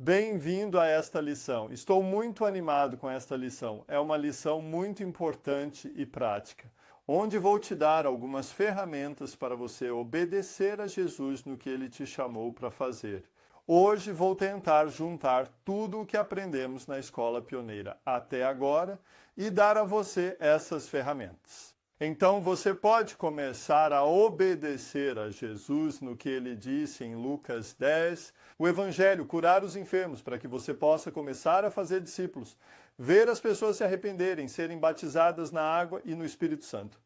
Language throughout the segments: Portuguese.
Bem-vindo a esta lição. Estou muito animado com esta lição. É uma lição muito importante e prática, onde vou te dar algumas ferramentas para você obedecer a Jesus no que Ele te chamou para fazer. Hoje vou tentar juntar tudo o que aprendemos na Escola Pioneira até agora e dar a você essas ferramentas. Então você pode começar a obedecer a Jesus no que ele disse em Lucas 10, o Evangelho, curar os enfermos, para que você possa começar a fazer discípulos, ver as pessoas se arrependerem, serem batizadas na água e no Espírito Santo.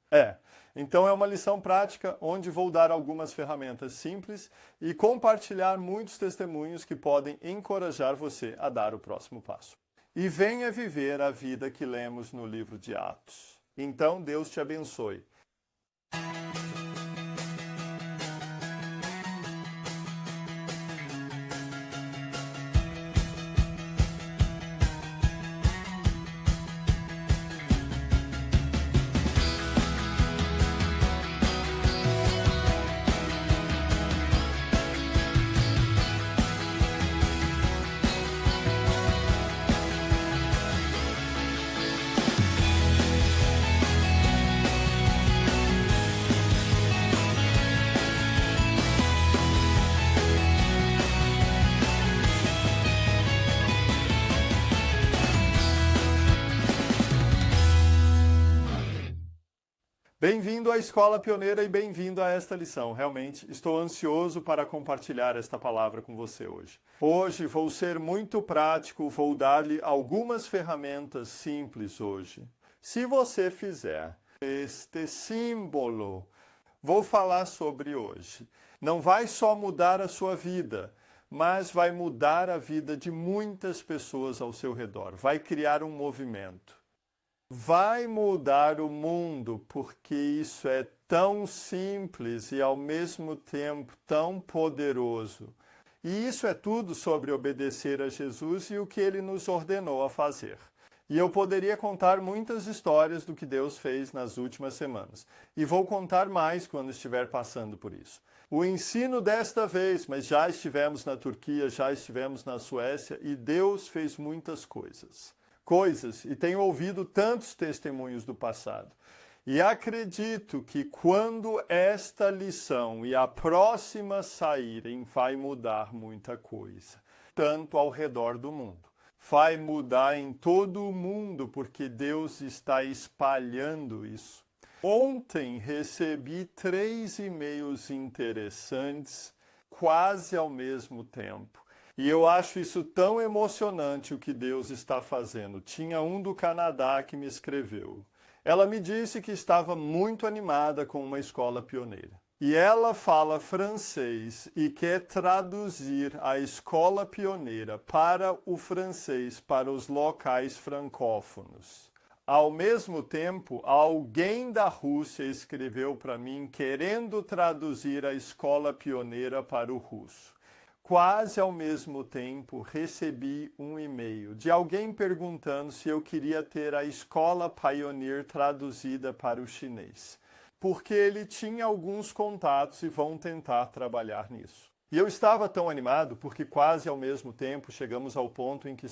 Então é uma lição prática onde vou dar algumas ferramentas simples e compartilhar muitos testemunhos que podem encorajar você a dar o próximo passo. E venha viver a vida que lemos no livro de Atos. Então, Deus te abençoe. Bem-vindo à Escola Pioneira e bem-vindo a esta lição. Realmente estou ansioso para compartilhar esta palavra com você hoje. Hoje vou ser muito prático, vou dar-lhe algumas ferramentas simples hoje. Se você fizer este símbolo, vou falar sobre hoje. Não vai só mudar a sua vida, mas vai mudar a vida de muitas pessoas ao seu redor. Vai criar um movimento. Vai mudar o mundo, porque isso é tão simples e ao mesmo tempo tão poderoso. E isso é tudo sobre obedecer a Jesus e o que ele nos ordenou a fazer. E eu poderia contar muitas histórias do que Deus fez nas últimas semanas. E vou contar mais quando estiver passando por isso. O ensino desta vez, mas já estivemos na Turquia, já estivemos na Suécia e Deus fez muitas coisas e tenho ouvido tantos testemunhos do passado. E acredito que quando esta lição e a próxima saírem, vai mudar muita coisa, tanto ao redor do mundo. Vai mudar em todo o mundo, porque Deus está espalhando isso. Ontem recebi 3 e-mails interessantes, quase ao mesmo tempo. E eu acho isso tão emocionante o que Deus está fazendo. Tinha um do Canadá que me escreveu. Ela me disse que estava muito animada com uma escola pioneira. E ela fala francês e quer traduzir a escola pioneira para o francês, para os locais francófonos. Ao mesmo tempo, alguém da Rússia escreveu para mim querendo traduzir a escola pioneira para o russo. Quase ao mesmo tempo, recebi um e-mail de alguém perguntando se eu queria ter a Escola Pioneer traduzida para o chinês, porque ele tinha alguns contatos e vão tentar trabalhar nisso. E eu estava tão animado porque quase ao mesmo tempo chegamos ao ponto em que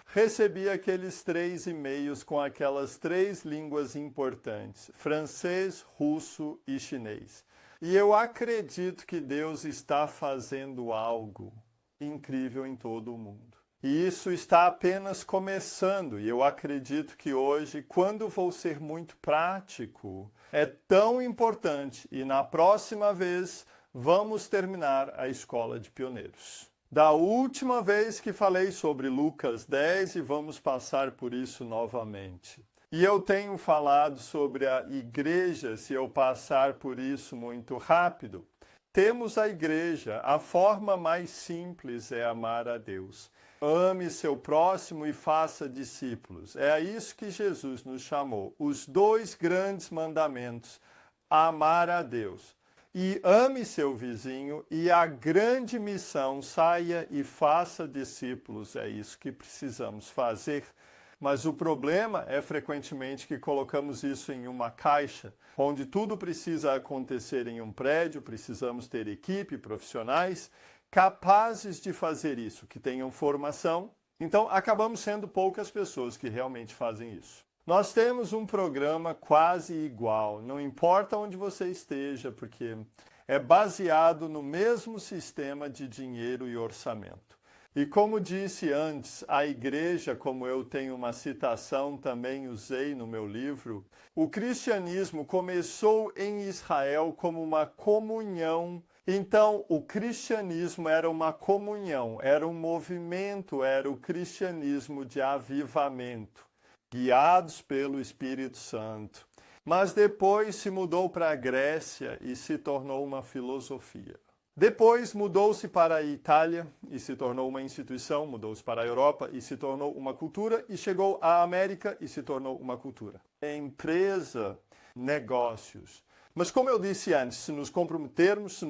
recebi aqueles 3 e-mails com aquelas 3 línguas importantes, francês, russo e chinês. E eu acredito que Deus está fazendo algo incrível em todo o mundo. E isso está apenas começando. E eu acredito que hoje, quando vou ser muito prático, é tão importante. E na próxima vez, vamos terminar a Escola de Pioneiros. Da última vez que falei sobre Lucas 10 e vamos passar por isso novamente. E eu tenho falado sobre a igreja, se eu passar por isso muito rápido. Temos a igreja, a forma mais simples é amar a Deus. Ame seu próximo e faça discípulos. É a isso que Jesus nos chamou. Os 2 grandes mandamentos, amar a Deus. E ame seu vizinho, e a grande missão, saia e faça discípulos. É isso que precisamos fazer. Mas o problema é frequentemente que colocamos isso em uma caixa, onde tudo precisa acontecer em um prédio, precisamos ter equipe, profissionais, capazes de fazer isso, que tenham formação. Então, acabamos sendo poucas pessoas que realmente fazem isso. Nós temos um programa quase igual, não importa onde você esteja, porque é baseado no mesmo sistema de dinheiro e orçamento. E como disse antes, a igreja, como eu tenho uma citação, também usei no meu livro, o cristianismo começou em Israel como uma comunhão. Então, o cristianismo era uma comunhão, era um movimento, era o cristianismo de avivamento, guiados pelo Espírito Santo. Mas depois se mudou para a Grécia e se tornou uma filosofia. Depois mudou-se para a Itália e se tornou uma instituição, mudou-se para a Europa e se tornou uma cultura, e chegou à América e se tornou uma cultura. Empresa, negócios. Mas como eu disse antes, se nos comprometermos,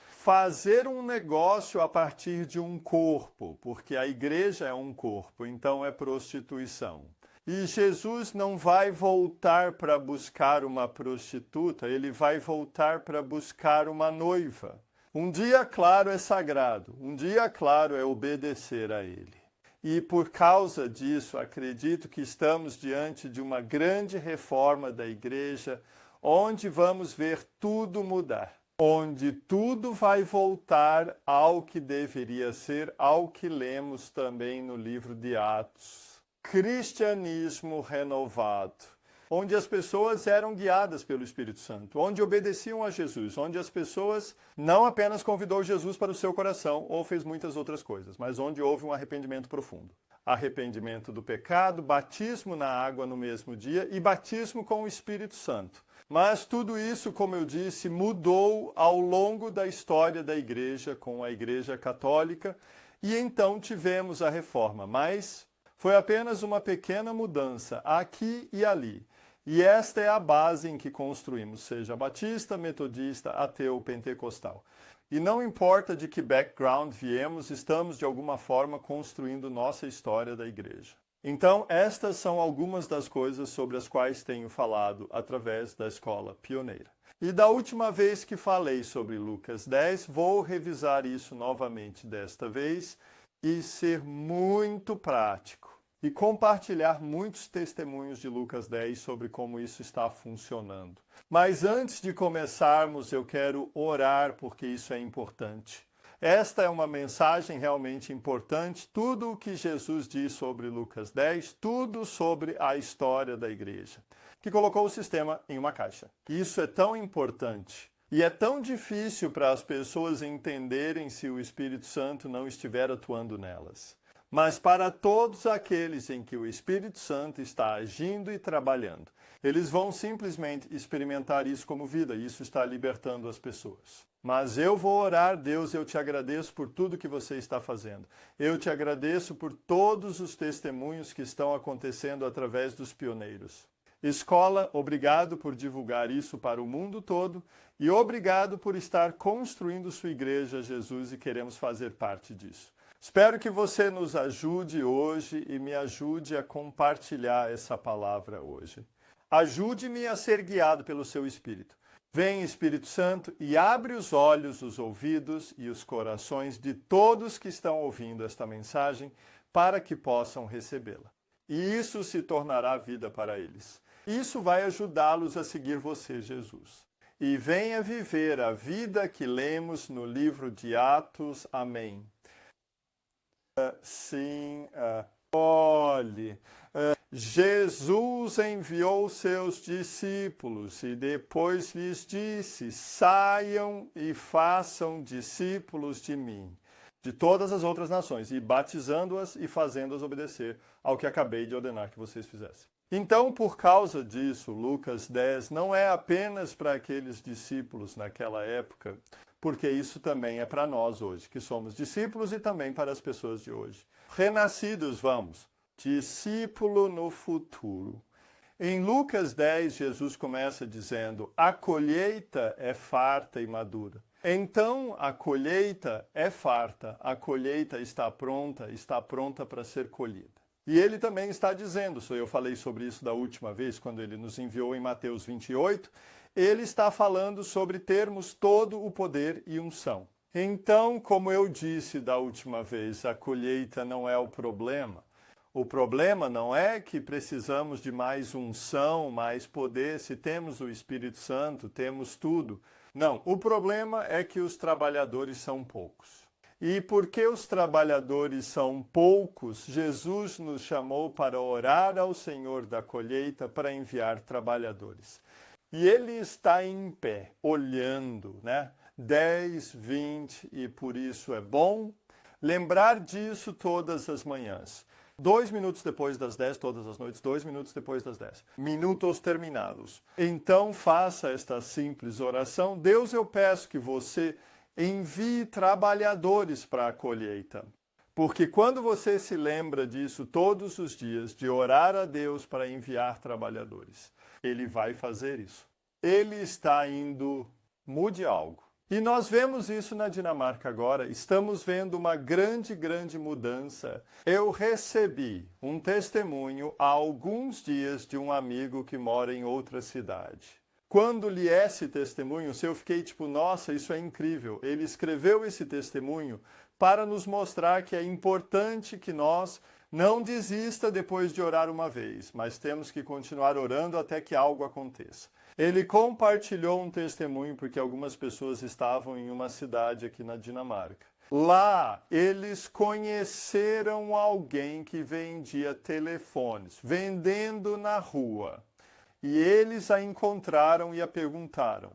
fazer um negócio a partir de um corpo, porque a igreja é um corpo, então é prostituição. E Jesus não vai voltar para buscar uma prostituta, ele vai voltar para buscar uma noiva. Um dia claro é sagrado, um dia claro é obedecer a ele. E por causa disso, acredito que estamos diante de uma grande reforma da igreja, onde vamos ver tudo mudar, onde tudo vai voltar ao que deveria ser, ao que lemos também no livro de Atos. Cristianismo renovado, onde as pessoas eram guiadas pelo Espírito Santo, onde obedeciam a Jesus, onde as pessoas não apenas convidou Jesus para o seu coração ou fez muitas outras coisas, mas onde houve um arrependimento profundo. Arrependimento do pecado, batismo na água no mesmo dia e batismo com o Espírito Santo. Mas tudo isso, como eu disse, mudou ao longo da história da igreja, com a Igreja Católica, e então tivemos a reforma, mas foi apenas uma pequena mudança aqui e ali. E esta é a base em que construímos, seja batista, metodista, ateu, pentecostal. E não importa de que background viemos, estamos de alguma forma construindo nossa história da igreja. Então, estas são algumas das coisas sobre as quais tenho falado através da Escola Pioneira. E da última vez que falei sobre Lucas 10, vou revisar isso novamente desta vez e ser muito prático. E compartilhar muitos testemunhos de Lucas 10 sobre como isso está funcionando. Mas antes de começarmos, eu quero orar porque isso é importante. Esta é uma mensagem realmente importante. Tudo o que Jesus diz sobre Lucas 10, tudo sobre a história da igreja, que colocou o sistema em uma caixa. Isso é tão importante. E é tão difícil para as pessoas entenderem se o Espírito Santo não estiver atuando nelas. Mas para todos aqueles em que o Espírito Santo está agindo e trabalhando, eles vão simplesmente experimentar isso como vida, e isso está libertando as pessoas. Mas eu vou orar, Deus, eu te agradeço por tudo que você está fazendo. Eu te agradeço por todos os testemunhos que estão acontecendo através dos pioneiros. Escola, obrigado por divulgar isso para o mundo todo e obrigado por estar construindo sua igreja, Jesus, e queremos fazer parte disso. Espero que você nos ajude hoje e me ajude a compartilhar essa palavra hoje. Ajude-me a ser guiado pelo seu Espírito. Vem, Espírito Santo, e abre os olhos, os ouvidos e os corações de todos que estão ouvindo esta mensagem para que possam recebê-la. E isso se tornará vida para eles. Isso vai ajudá-los a seguir você, Jesus. E venha viver a vida que lemos no livro de Atos. Amém. Sim, olhe, Jesus enviou seus discípulos e depois lhes disse: saiam e façam discípulos de mim, de todas as outras nações, e batizando-as e fazendo-as obedecer ao que acabei de ordenar que vocês fizessem. Então, por causa disso, Lucas 10 não é apenas para aqueles discípulos naquela época, porque isso também é para nós hoje, que somos discípulos, e também para as pessoas de hoje. Renascidos, vamos. Discípulo no futuro. Em Lucas 10, Jesus começa dizendo: a colheita é farta e madura. Então, a colheita é farta, a colheita está pronta para ser colhida. E ele também está dizendo, eu falei sobre isso da última vez, quando ele nos enviou em Mateus 28, ele está falando sobre termos todo o poder e unção. Então, como eu disse da última vez, a colheita não é o problema. O problema não é que precisamos de mais unção, mais poder, se temos o Espírito Santo, temos tudo. Não, o problema é que os trabalhadores são poucos. E porque os trabalhadores são poucos, Jesus nos chamou para orar ao Senhor da colheita para enviar trabalhadores. E ele está em pé, olhando, né? 10, 20, e por isso é bom lembrar disso todas as manhãs. 2 minutos depois das 10, todas as noites, 2 minutos depois das 10. Minutos terminados. Então faça esta simples oração. Deus, eu peço que você envie trabalhadores para a colheita. Porque quando você se lembra disso todos os dias, de orar a Deus para enviar trabalhadores, Ele vai fazer isso. Ele está indo, mude algo. E nós vemos isso na Dinamarca agora, estamos vendo uma grande mudança. Eu recebi um testemunho há alguns dias de um amigo que mora em outra cidade. Quando li esse testemunho, eu fiquei tipo, nossa, isso é incrível. Ele escreveu esse testemunho para nos mostrar que é importante que nós não desista depois de orar uma vez, mas temos que continuar orando até que algo aconteça. Ele compartilhou um testemunho porque algumas pessoas estavam em uma cidade aqui na Dinamarca. Lá, eles conheceram alguém que vendia telefones, vendendo na rua. E eles a encontraram e a perguntaram.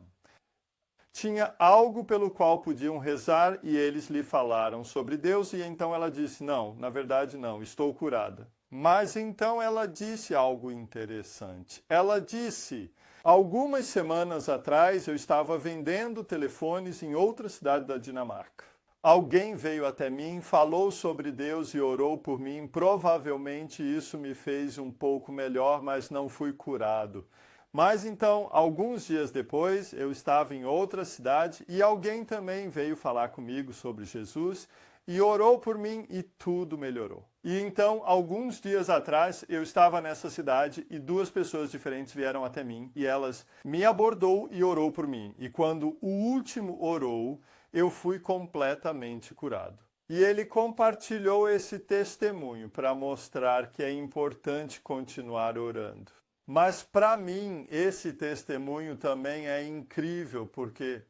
Tinha algo pelo qual podiam rezar e eles lhe falaram sobre Deus e então ela disse, não, na verdade não, estou curada. Mas então ela disse algo interessante. Ela disse, algumas semanas atrás eu estava vendendo telefones em outra cidade da Dinamarca. Alguém veio até mim, falou sobre Deus e orou por mim. Provavelmente isso me fez um pouco melhor, mas não fui curado. Mas então, alguns dias depois, eu estava em outra cidade e alguém também veio falar comigo sobre Jesus e orou por mim e tudo melhorou. E então, alguns dias atrás, eu estava nessa cidade e 2 pessoas diferentes vieram até mim e elas me abordou e orou por mim. E quando o último orou, eu fui completamente curado. E ele compartilhou esse testemunho para mostrar que é importante continuar orando. Mas para mim, esse testemunho também é incrível, porque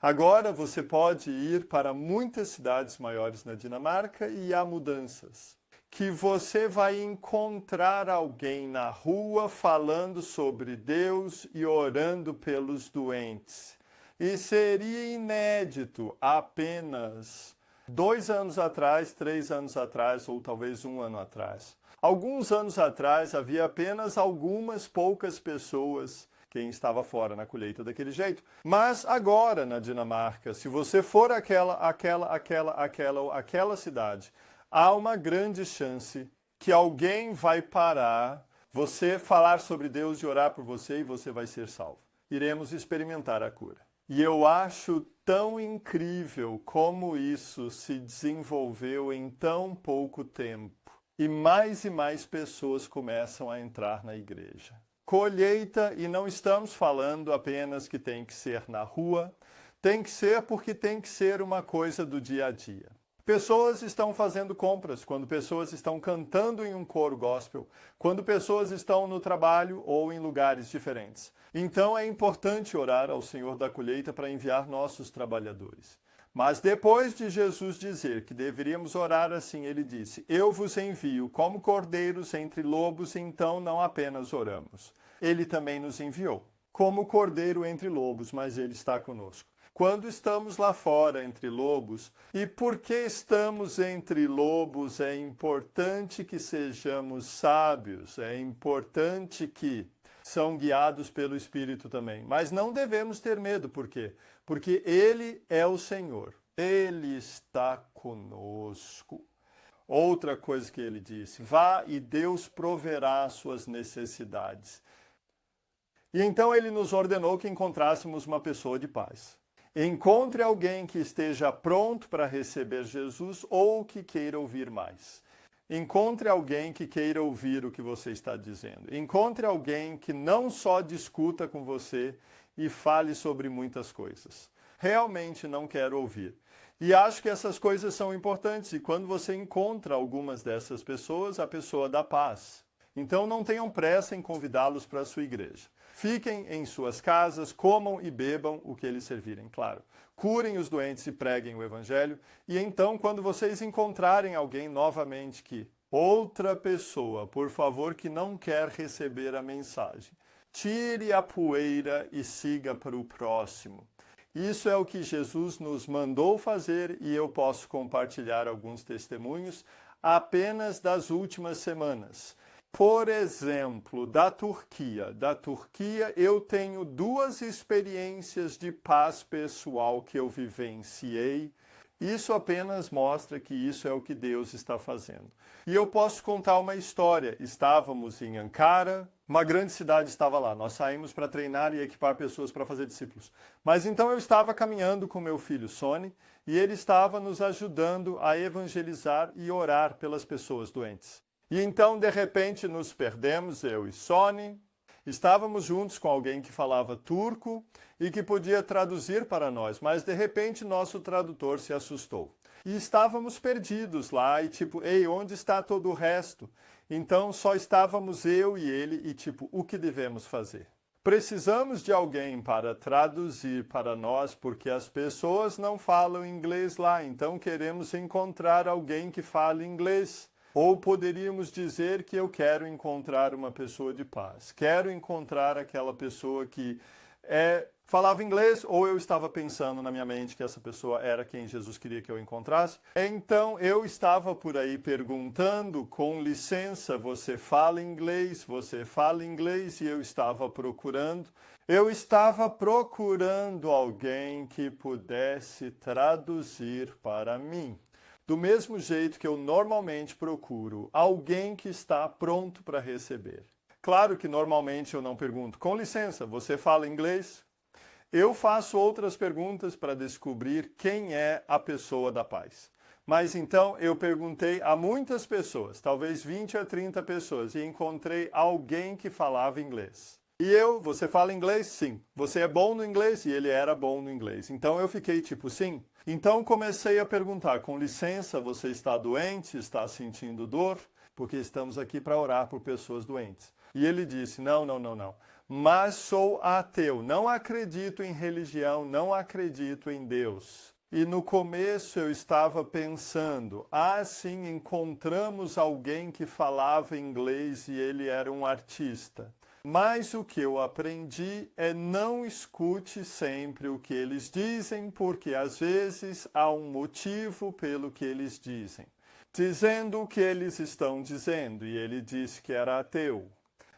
agora você pode ir para muitas cidades maiores na Dinamarca e há mudanças. Que você vai encontrar alguém na rua falando sobre Deus e orando pelos doentes. E seria inédito apenas 2 anos atrás, 3 anos atrás, ou talvez 1 ano atrás. Alguns anos atrás, havia apenas algumas poucas pessoas quem estava fora na colheita daquele jeito. Mas agora, na Dinamarca, se você for aquela cidade, há uma grande chance que alguém vai parar, você falar sobre Deus e orar por você e você vai ser salvo. Iremos experimentar a cura. E eu acho tão incrível como isso se desenvolveu em tão pouco tempo. E mais pessoas começam a entrar na igreja. Colheita, e não estamos falando apenas que tem que ser na rua, tem que ser porque tem que ser uma coisa do dia a dia. Pessoas estão fazendo compras, quando pessoas estão cantando em um coro gospel, quando pessoas estão no trabalho ou em lugares diferentes. Então é importante orar ao Senhor da colheita para enviar nossos trabalhadores. Mas depois de Jesus dizer que deveríamos orar assim, ele disse, eu vos envio como cordeiros entre lobos, então não apenas oramos. Ele também nos enviou, como cordeiro entre lobos, mas ele está conosco. Quando estamos lá fora entre lobos, e porque estamos entre lobos, é importante que sejamos sábios, é importante que são guiados pelo Espírito também. Mas não devemos ter medo, por quê? Porque Ele é o Senhor, Ele está conosco. Outra coisa que ele disse, vá e Deus proverá as suas necessidades. E então ele nos ordenou que encontrássemos uma pessoa de paz. Encontre alguém que esteja pronto para receber Jesus ou que queira ouvir mais. Encontre alguém que queira ouvir o que você está dizendo. Encontre alguém que não só discuta com você e fale sobre muitas coisas, realmente não quero ouvir. E acho que essas coisas são importantes, e quando você encontra algumas dessas pessoas, a pessoa dá paz. Então não tenham pressa em convidá-los para a sua igreja. Fiquem em suas casas, comam e bebam o que eles servirem, claro. Curem os doentes e preguem o evangelho. E então, quando vocês encontrarem alguém novamente outra pessoa, por favor, que não quer receber a mensagem, tire a poeira e siga para o próximo. Isso é o que Jesus nos mandou fazer e eu posso compartilhar alguns testemunhos apenas das últimas semanas. Por exemplo, da Turquia. Da Turquia eu tenho 2 experiências de paz pessoal que eu vivenciei. Isso apenas mostra que isso é o que Deus está fazendo. E eu posso contar uma história. Estávamos em Ankara, uma grande cidade estava lá. Nós saímos para treinar e equipar pessoas para fazer discípulos. Mas então eu estava caminhando com meu filho Sony e ele estava nos ajudando a evangelizar e orar pelas pessoas doentes. E então, de repente, nos perdemos, eu e Sony. Estávamos juntos com alguém que falava turco e que podia traduzir para nós, mas de repente nosso tradutor se assustou. E estávamos perdidos lá e ei, onde está todo o resto? Então só estávamos eu e ele e o que devemos fazer? Precisamos de alguém para traduzir para nós, porque as pessoas não falam inglês lá, então queremos encontrar alguém que fale inglês. Ou poderíamos dizer que eu quero encontrar uma pessoa de paz. Quero encontrar aquela pessoa que falava inglês, ou eu estava pensando na minha mente que essa pessoa era quem Jesus queria que eu encontrasse. Então eu estava por aí perguntando, com licença, você fala inglês? Você fala inglês? E eu estava procurando. Eu estava procurando alguém que pudesse traduzir para mim. Do mesmo jeito que eu normalmente procuro alguém que está pronto para receber. Claro que normalmente eu não pergunto, com licença, você fala inglês? Eu faço outras perguntas para descobrir quem é a pessoa da paz. Mas então eu perguntei a muitas pessoas, talvez 20 a 30 pessoas, e encontrei alguém que falava inglês. E você fala inglês? Sim. Você é bom no inglês? E ele era bom no inglês. Então eu fiquei sim. Então comecei a perguntar, com licença, você está doente? Está sentindo dor? Porque estamos aqui para orar por pessoas doentes. E ele disse, não. Mas sou ateu, não acredito em religião, não acredito em Deus. E no começo eu estava pensando, sim, encontramos alguém que falava inglês e ele era um artista. Mas o que eu aprendi é não escute sempre o que eles dizem, porque às vezes há um motivo pelo que eles dizem. Dizendo o que eles estão dizendo, e ele disse que era ateu.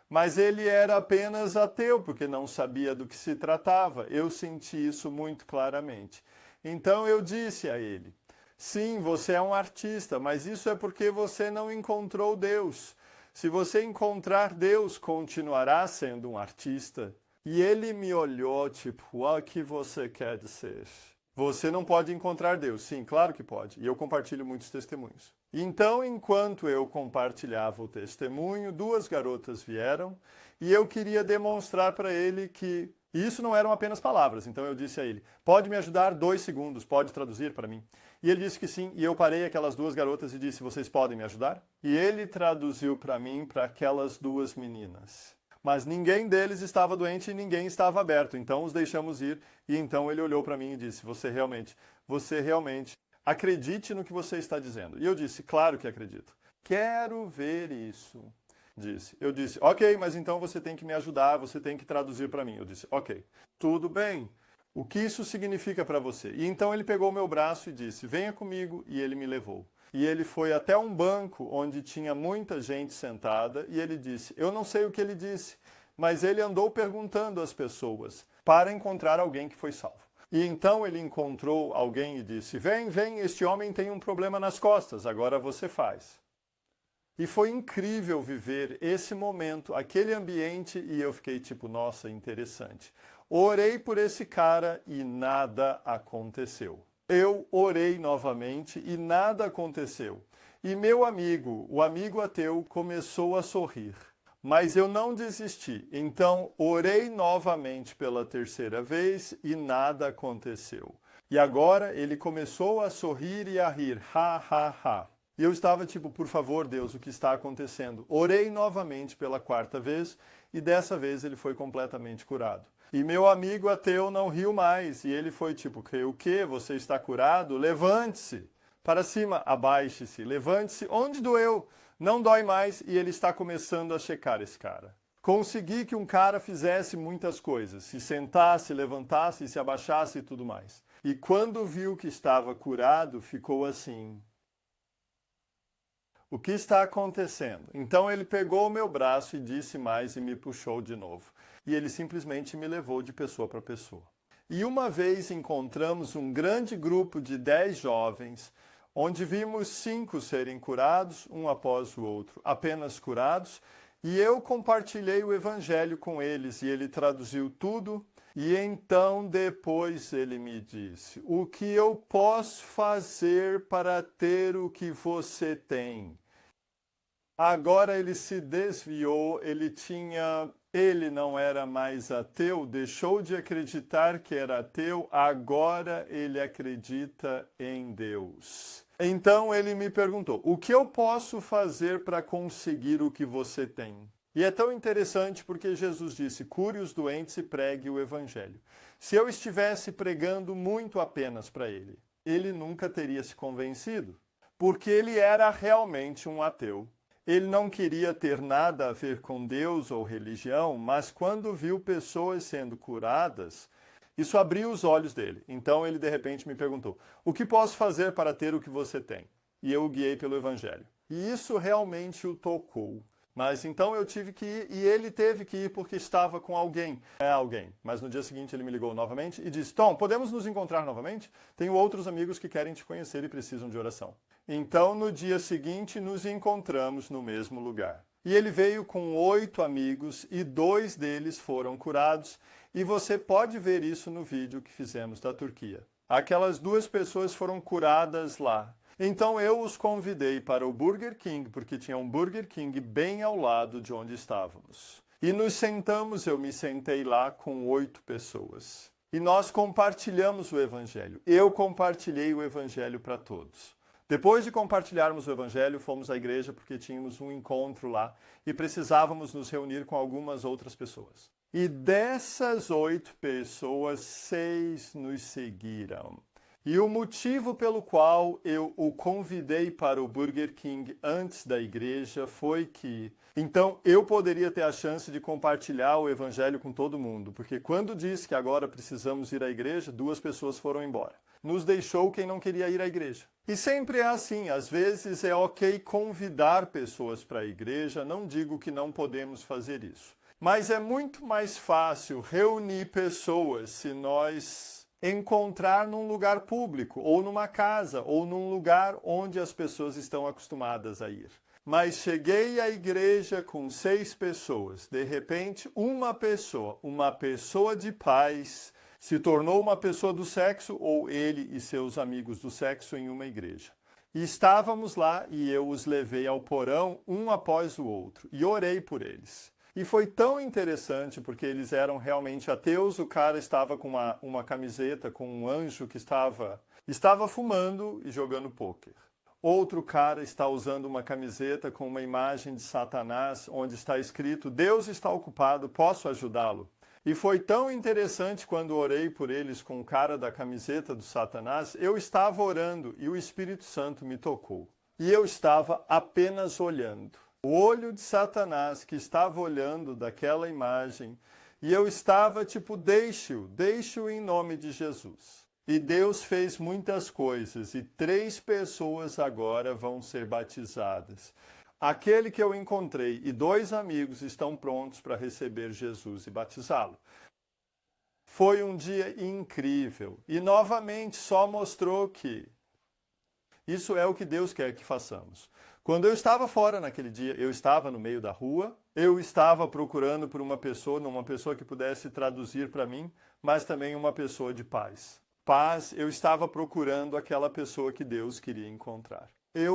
Mas ele era apenas ateu, porque não sabia do que se tratava. Eu senti isso muito claramente. Então eu disse a ele, sim, você é um artista, mas isso é porque você não encontrou Deus. Se você encontrar Deus, continuará sendo um artista. E ele me olhou, o que você quer dizer? Você não pode encontrar Deus. Sim, claro que pode. E eu compartilho muitos testemunhos. Então, enquanto eu compartilhava o testemunho, 2 garotas vieram e eu queria demonstrar para ele que isso não eram apenas palavras. Então eu disse a ele, pode me ajudar 2 segundos, pode traduzir para mim? E ele disse que sim, e eu parei aquelas 2 garotas e disse, vocês podem me ajudar? E ele traduziu para mim, para aquelas 2 meninas. Mas ninguém deles estava doente e ninguém estava aberto, então os deixamos ir. E então ele olhou para mim e disse, você realmente, acredite no que você está dizendo. E eu disse, claro que acredito. Quero ver isso. Eu disse, ok, mas então você tem que me ajudar, você tem que traduzir para mim. Eu disse, ok, tudo bem. O que isso significa para você? E então ele pegou meu braço e disse, venha comigo, e ele me levou. E ele foi até um banco onde tinha muita gente sentada, e ele disse, eu não sei o que ele disse, mas ele andou perguntando às pessoas para encontrar alguém que foi salvo. E então ele encontrou alguém e disse, vem, este homem tem um problema nas costas, agora você faz. E foi incrível viver esse momento, aquele ambiente, e eu fiquei nossa, interessante. Orei por esse cara e nada aconteceu. Eu orei novamente e nada aconteceu. E meu amigo, o amigo ateu, começou a sorrir. Mas eu não desisti. Então, orei novamente pela terceira vez e nada aconteceu. E agora ele começou a sorrir e a rir. Ha, ha, ha. E eu estava tipo, por favor, Deus, o que está acontecendo? Orei novamente pela quarta vez e dessa vez ele foi completamente curado. E meu amigo ateu não riu mais. E ele foi tipo, o quê? Você está curado? Levante-se. Para cima, abaixe-se. Levante-se. Onde doeu? Não dói mais. E ele está começando a checar esse cara. Consegui que um cara fizesse muitas coisas. Se sentasse, levantasse, se abaixasse e tudo mais. E quando viu que estava curado, ficou assim. O que está acontecendo? Então ele pegou o meu braço e disse mais e me puxou de novo. E ele simplesmente me levou de pessoa para pessoa. E uma vez encontramos um grande grupo de 10 jovens, onde vimos 5 serem curados, um após o outro, apenas curados, e eu compartilhei o evangelho com eles, e ele traduziu tudo, e então depois ele me disse, o que eu posso fazer para ter o que você tem? Agora ele se desviou, ele não era mais ateu, deixou de acreditar que era ateu, agora ele acredita em Deus. Então ele me perguntou, o que eu posso fazer para conseguir o que você tem? E é tão interessante porque Jesus disse, cure os doentes e pregue o evangelho. Se eu estivesse pregando muito apenas para ele, ele nunca teria se convencido, porque ele era realmente um ateu. Ele não queria ter nada a ver com Deus ou religião, mas quando viu pessoas sendo curadas, isso abriu os olhos dele. Então ele de repente me perguntou, o que posso fazer para ter o que você tem? E eu o guiei pelo evangelho. E isso realmente o tocou. Mas então eu tive que ir, e ele teve que ir porque estava com alguém. Mas no dia seguinte ele me ligou novamente e disse, Tom, podemos nos encontrar novamente? Tenho outros amigos que querem te conhecer e precisam de oração. Então no dia seguinte nos encontramos no mesmo lugar. E ele veio com 8 amigos e 2 deles foram curados. E você pode ver isso no vídeo que fizemos da Turquia. Aquelas 2 pessoas foram curadas lá. Então eu os convidei para o Burger King, porque tinha um Burger King bem ao lado de onde estávamos. E nos sentamos, eu me sentei lá com 8 pessoas. E nós compartilhamos o Evangelho. Eu compartilhei o Evangelho para todos. Depois de compartilharmos o Evangelho, fomos à igreja porque tínhamos um encontro lá e precisávamos nos reunir com algumas outras pessoas. E dessas 8 pessoas, 6 nos seguiram. E o motivo pelo qual eu o convidei para o Burger King antes da igreja foi que, então, eu poderia ter a chance de compartilhar o evangelho com todo mundo, porque quando disse que agora precisamos ir à igreja, 2 pessoas foram embora. Nos deixou quem não queria ir à igreja. E sempre é assim, às vezes é ok convidar pessoas para a igreja, não digo que não podemos fazer isso. Mas é muito mais fácil reunir pessoas se nós encontrar num lugar público, ou numa casa, ou num lugar onde as pessoas estão acostumadas a ir. Mas cheguei à igreja com 6 pessoas. De repente, uma pessoa de paz, se tornou uma pessoa do sexo, ou ele e seus amigos do sexo em uma igreja. E estávamos lá e eu os levei ao porão, um após o outro, e orei por eles. E foi tão interessante porque eles eram realmente ateus. O cara estava com uma camiseta com um anjo que estava fumando e jogando pôquer. Outro cara está usando uma camiseta com uma imagem de Satanás, onde está escrito, Deus está ocupado, posso ajudá-lo? E foi tão interessante quando orei por eles com o cara da camiseta do Satanás, eu estava orando e o Espírito Santo me tocou. E eu estava apenas olhando. O olho de Satanás que estava olhando daquela imagem, e eu estava tipo, deixe-o em nome de Jesus. E Deus fez muitas coisas, e 3 pessoas agora vão ser batizadas. Aquele que eu encontrei e 2 amigos estão prontos para receber Jesus e batizá-lo. Foi um dia incrível, e novamente só mostrou que isso é o que Deus quer que façamos. Quando eu estava fora naquele dia, eu estava no meio da rua, eu estava procurando por uma pessoa que pudesse traduzir para mim, mas também uma pessoa de paz. Paz, eu estava procurando aquela pessoa que Deus queria encontrar.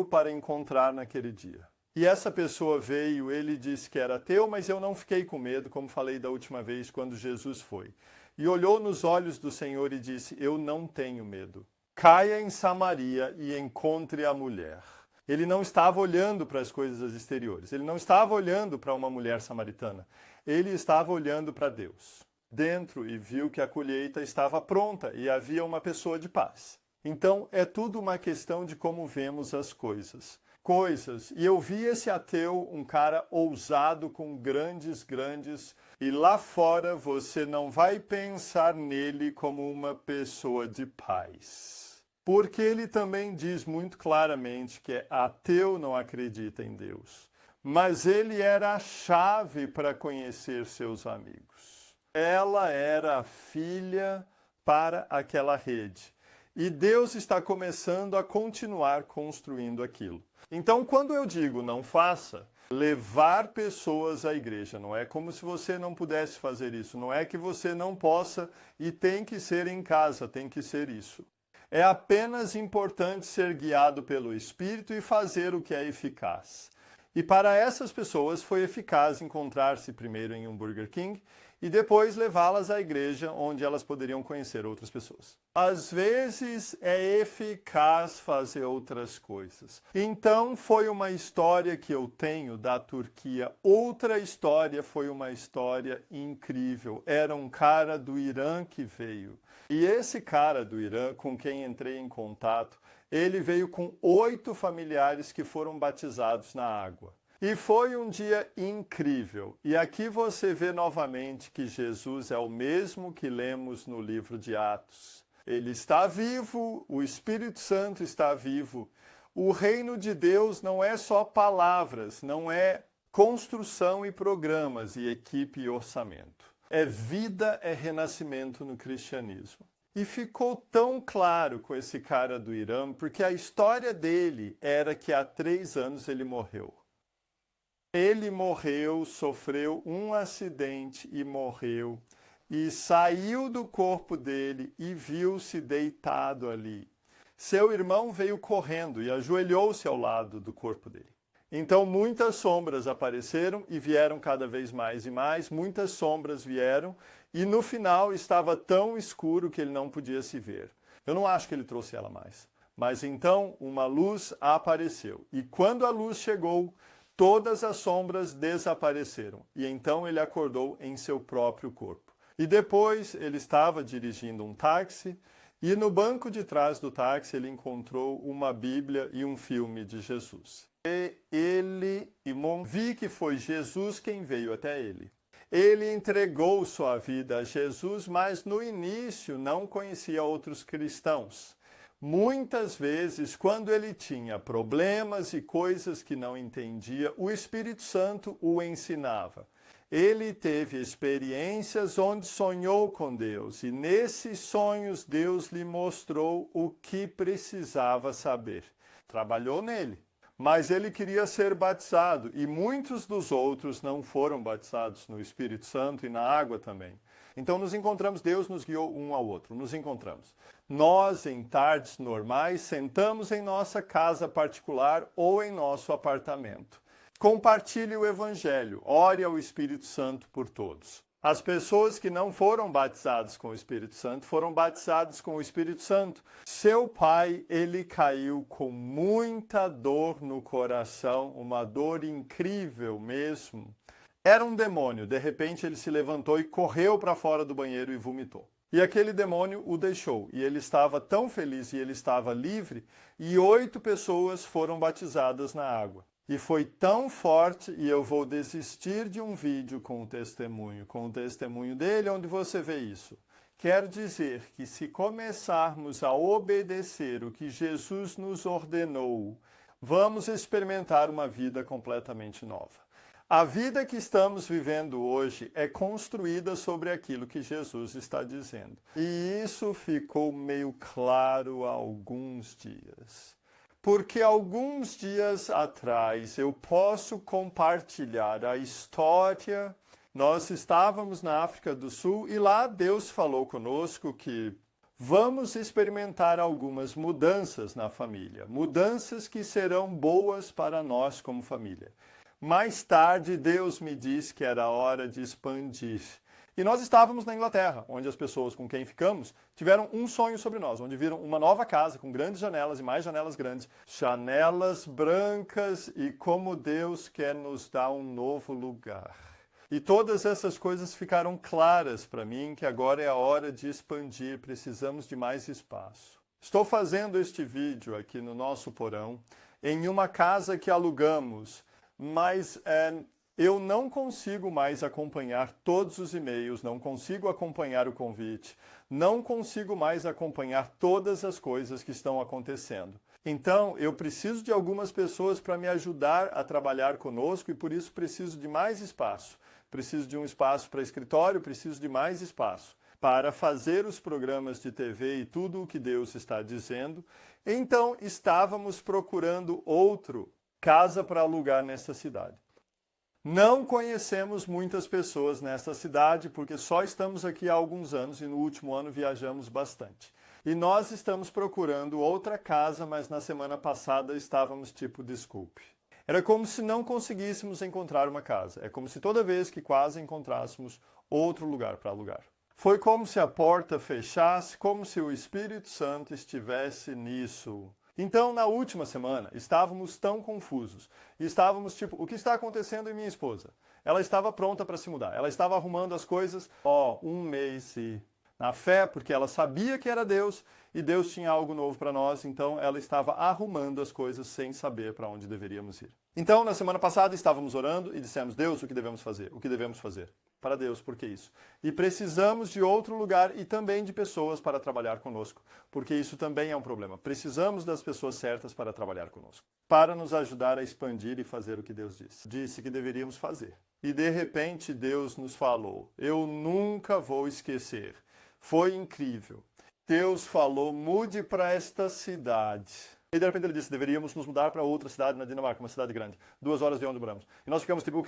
Para encontrar naquele dia. E essa pessoa veio, ele disse que era ateu, mas eu não fiquei com medo, como falei da última vez, quando Jesus foi. E olhou nos olhos do Senhor e disse, eu não tenho medo. Caia em Samaria e encontre a mulher. Ele não estava olhando para as coisas exteriores, ele não estava olhando para uma mulher samaritana, ele estava olhando para Deus dentro e viu que a colheita estava pronta e havia uma pessoa de paz. Então, é tudo uma questão de como vemos as coisas. E eu vi esse ateu, um cara ousado com grandes, e lá fora você não vai pensar nele como uma pessoa de paz. Porque ele também diz muito claramente que é ateu, não acredita em Deus. Mas ele era a chave para conhecer seus amigos. Ela era a filha para aquela rede. E Deus está começando a continuar construindo aquilo. Então, quando eu digo não faça, levar pessoas à igreja, não é como se você não pudesse fazer isso, não é que você não possa e tem que ser em casa, tem que ser isso. É apenas importante ser guiado pelo Espírito e fazer o que é eficaz. E para essas pessoas foi eficaz encontrar-se primeiro em um Burger King e depois levá-las à igreja onde elas poderiam conhecer outras pessoas. Às vezes é eficaz fazer outras coisas. Então foi uma história que eu tenho da Turquia. Outra história foi uma história incrível. Era um cara do Irã que veio. E esse cara do Irã, com quem entrei em contato, ele veio com 8 familiares que foram batizados na água. E foi um dia incrível. E aqui você vê novamente que Jesus é o mesmo que lemos no livro de Atos. Ele está vivo, o Espírito Santo está vivo. O reino de Deus não é só palavras, não é construção e programas e equipe e orçamento. É vida, é renascimento no cristianismo. E ficou tão claro com esse cara do Irã, porque a história dele era que há 3 anos ele morreu. Ele morreu, sofreu um acidente e morreu. E saiu do corpo dele e viu-se deitado ali. Seu irmão veio correndo e ajoelhou-se ao lado do corpo dele. Então muitas sombras apareceram e vieram cada vez mais e mais. Muitas sombras vieram e no final estava tão escuro que ele não podia se ver. Eu não acho que ele trouxe ela mais. Mas então uma luz apareceu. E quando a luz chegou, todas as sombras desapareceram. E então ele acordou em seu próprio corpo. E depois ele estava dirigindo um táxi e no banco de trás do táxi ele encontrou uma Bíblia e um filme de Jesus. Vi que foi Jesus quem veio até ele. Ele entregou sua vida a Jesus, mas no início não conhecia outros cristãos. Muitas vezes, quando ele tinha problemas e coisas que não entendia, o Espírito Santo o ensinava. Ele teve experiências onde sonhou com Deus e nesses sonhos Deus lhe mostrou o que precisava saber. Trabalhou nele, mas ele queria ser batizado e muitos dos outros não foram batizados no Espírito Santo e na água também. Então nos encontramos, Deus nos guiou um ao outro, nos encontramos. Nós, em tardes normais, sentamos em nossa casa particular ou em nosso apartamento. Compartilhe o Evangelho, ore ao Espírito Santo por todos. As pessoas que não foram batizadas com o Espírito Santo foram batizadas com o Espírito Santo. Seu pai, ele caiu com muita dor no coração, uma dor incrível mesmo. Era um demônio, de repente ele se levantou e correu para fora do banheiro e vomitou. E aquele demônio o deixou, e ele estava tão feliz e ele estava livre, e 8 pessoas foram batizadas na água. E foi tão forte, e eu vou desistir de um vídeo com o testemunho dele, onde você vê isso. Quer dizer que se começarmos a obedecer o que Jesus nos ordenou, vamos experimentar uma vida completamente nova. A vida que estamos vivendo hoje é construída sobre aquilo que Jesus está dizendo. E isso ficou meio claro há alguns dias. Porque alguns dias atrás eu posso compartilhar a história. Nós estávamos na África do Sul e lá Deus falou conosco que vamos experimentar algumas mudanças na família, mudanças que serão boas para nós como família. Mais tarde, Deus me disse que era hora de expandir. E nós estávamos na Inglaterra, onde as pessoas com quem ficamos tiveram um sonho sobre nós, onde viram uma nova casa com grandes janelas e mais janelas grandes, janelas brancas, e como Deus quer nos dar um novo lugar. E todas essas coisas ficaram claras para mim, que agora é a hora de expandir, precisamos de mais espaço. Estou fazendo este vídeo aqui no nosso porão, em uma casa que alugamos, mas eu não consigo mais acompanhar todos os e-mails, não consigo acompanhar o convite, não consigo mais acompanhar todas as coisas que estão acontecendo. Então, eu preciso de algumas pessoas para me ajudar a trabalhar conosco e por isso preciso de mais espaço. Preciso de um espaço para escritório, preciso de mais espaço para fazer os programas de TV e tudo o que Deus está dizendo. Então, estávamos procurando outra casa para alugar nessa cidade. Não conhecemos muitas pessoas nesta cidade, porque só estamos aqui há alguns anos e no último ano viajamos bastante. E nós estamos procurando outra casa, mas na semana passada estávamos tipo, desculpe. Era como se não conseguíssemos encontrar uma casa. É como se toda vez que quase encontrássemos outro lugar para alugar. Foi como se a porta fechasse, como se o Espírito Santo estivesse nisso. Então, na última semana, estávamos tão confusos. E estávamos tipo, o que está acontecendo em minha esposa? Ela estava pronta para se mudar. Ela estava arrumando as coisas, um mês e... na fé, porque ela sabia que era Deus e Deus tinha algo novo para nós, então ela estava arrumando as coisas sem saber para onde deveríamos ir. Então, na semana passada, estávamos orando e dissemos, Deus, o que devemos fazer? O que devemos fazer? Para Deus, por que isso? E precisamos de outro lugar e também de pessoas para trabalhar conosco, porque isso também é um problema. Precisamos das pessoas certas para trabalhar conosco, para nos ajudar a expandir e fazer o que Deus disse. Disse que deveríamos fazer. E de repente Deus nos falou, eu nunca vou esquecer. Foi incrível. Deus falou, mude para esta cidade. E de repente ele disse, deveríamos nos mudar para outra cidade na Dinamarca, uma cidade grande, 2 horas de onde moramos. E nós ficamos tipo,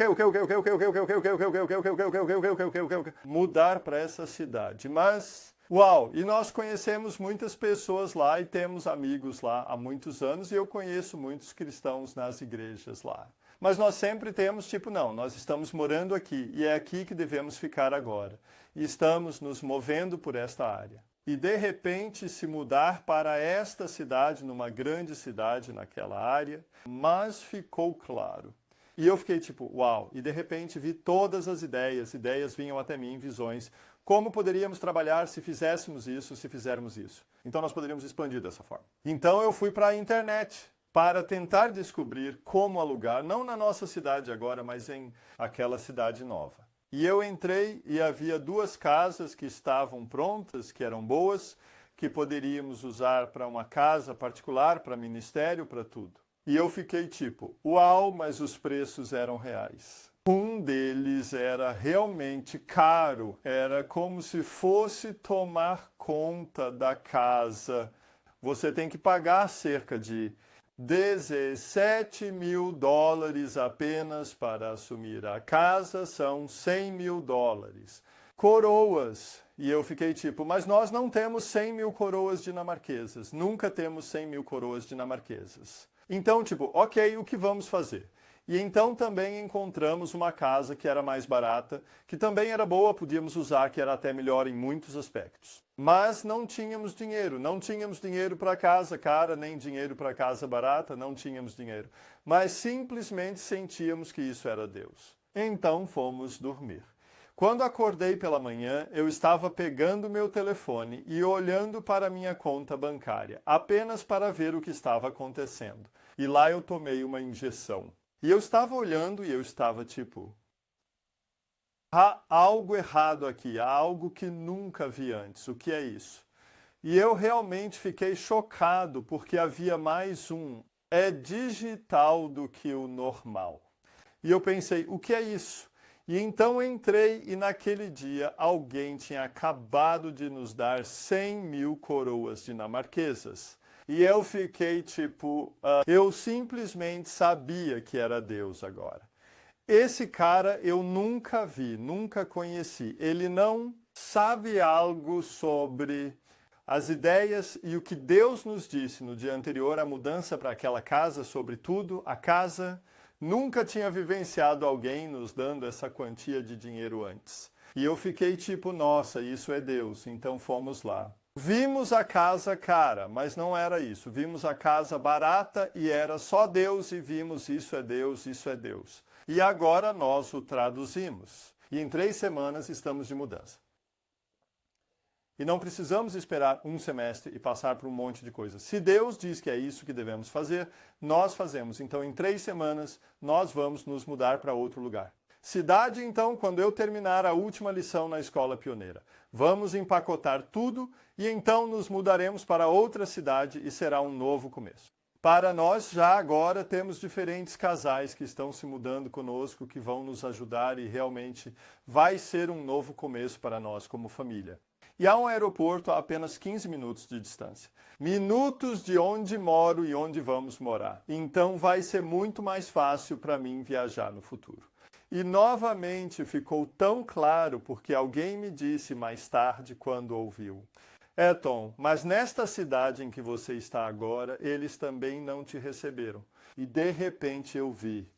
mudar para essa cidade. Mas, uau! E nós conhecemos muitas pessoas lá e temos amigos lá há muitos anos e eu conheço muitos cristãos nas igrejas lá. Mas nós sempre temos, tipo, não, nós estamos morando aqui e é aqui que devemos ficar agora. E estamos nos movendo por esta área. E de repente se mudar para esta cidade, numa grande cidade naquela área, mas ficou claro. E eu fiquei tipo, uau! E de repente vi todas as ideias vinham até mim, visões. Como poderíamos trabalhar se fizéssemos isso, se fizermos isso? Então nós poderíamos expandir dessa forma. Então eu fui para a internet para tentar descobrir como alugar, não na nossa cidade agora, mas em aquela cidade nova. E eu entrei e havia 2 casas que estavam prontas, que eram boas, que poderíamos usar para uma casa particular, para ministério, para tudo. E eu fiquei tipo, uau, mas os preços eram reais. Um deles era realmente caro, era como se fosse tomar conta da casa. Você tem que pagar cerca de $17 mil apenas para assumir a casa, são $100 mil. Coroas. E eu fiquei tipo, mas nós não temos 100 mil coroas dinamarquesas. Nunca temos 100 mil coroas dinamarquesas. Então, tipo, ok, o que vamos fazer? E então também encontramos uma casa que era mais barata, que também era boa, podíamos usar, que era até melhor em muitos aspectos. Mas não tínhamos dinheiro para casa cara, nem dinheiro para casa barata, não tínhamos dinheiro. Mas simplesmente sentíamos que isso era Deus. Então fomos dormir. Quando acordei pela manhã, eu estava pegando meu telefone e olhando para minha conta bancária, apenas para ver o que estava acontecendo. E lá eu tomei uma injeção. E eu estava olhando e eu estava tipo, há algo errado aqui, há algo que nunca vi antes. O que é isso? E eu realmente fiquei chocado porque havia mais um. É digital do que o normal. E eu pensei, o que é isso? E então entrei e naquele dia alguém tinha acabado de nos dar 100 mil coroas dinamarquesas. E eu fiquei tipo, eu simplesmente sabia que era Deus agora. Esse cara eu nunca vi, nunca conheci. Ele não sabe algo sobre As ideias e o que Deus nos disse no dia anterior à mudança para aquela casa, sobretudo, a casa nunca tinha vivenciado alguém nos dando essa quantia de dinheiro antes. E eu fiquei tipo, nossa, isso é Deus, então fomos lá. Vimos a casa cara, mas não era isso. Vimos a casa barata e era só Deus e vimos isso é Deus, isso é Deus. E agora nós o traduzimos. E em 3 semanas estamos de mudança. E não precisamos esperar um semestre e passar por um monte de coisas. Se Deus diz que é isso que devemos fazer, nós fazemos. Então, em 3 semanas, nós vamos nos mudar para outro lugar. Cidade, então, quando eu terminar a última lição na escola pioneira. Vamos empacotar tudo e então nos mudaremos para outra cidade e será um novo começo. Para nós, já agora, temos diferentes casais que estão se mudando conosco, que vão nos ajudar e realmente vai ser um novo começo para nós como família. E há um aeroporto a apenas 15 minutos de distância. Minutos de onde moro e onde vamos morar. Então vai ser muito mais fácil para mim viajar no futuro. E novamente ficou tão claro porque alguém me disse mais tarde quando ouviu. Tom, mas nesta cidade em que você está agora, eles também não te receberam. E de repente eu vi,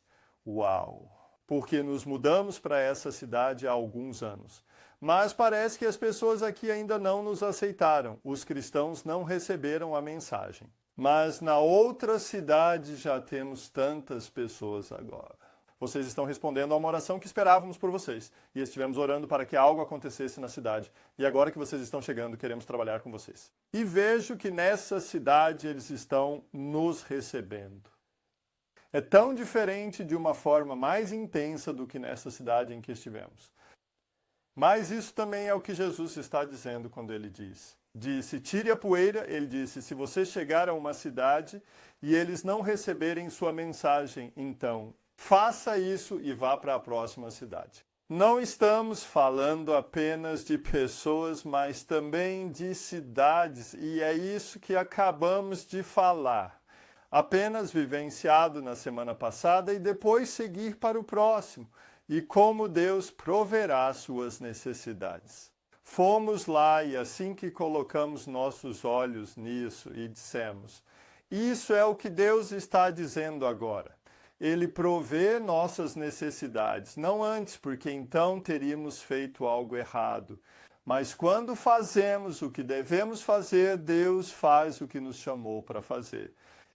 uau! Porque nos mudamos para essa cidade há alguns anos. Mas parece que as pessoas aqui ainda não nos aceitaram. Os cristãos não receberam a mensagem. Mas na outra cidade já temos tantas pessoas agora. Vocês estão respondendo a uma oração que esperávamos por vocês. E estivemos orando para que algo acontecesse na cidade. E agora que vocês estão chegando, queremos trabalhar com vocês. E vejo que nessa cidade eles estão nos recebendo. É tão diferente de uma forma mais intensa do que nessa cidade em que estivemos. Mas isso também é o que Jesus está dizendo quando ele disse, tire a poeira, ele disse, se você chegar a uma cidade e eles não receberem sua mensagem, então faça isso e vá para a próxima cidade. Não estamos falando apenas de pessoas, mas também de cidades, e é isso que acabamos de falar. Apenas vivenciado na semana passada e depois seguir para o próximo. E como Deus proverá suas necessidades. Fomos lá e assim que colocamos nossos olhos nisso e dissemos, isso é o que Deus está dizendo agora. Ele provê nossas necessidades, não antes, porque então teríamos feito algo errado. Mas quando fazemos o que devemos fazer, Deus faz o que nos chamou para fazer.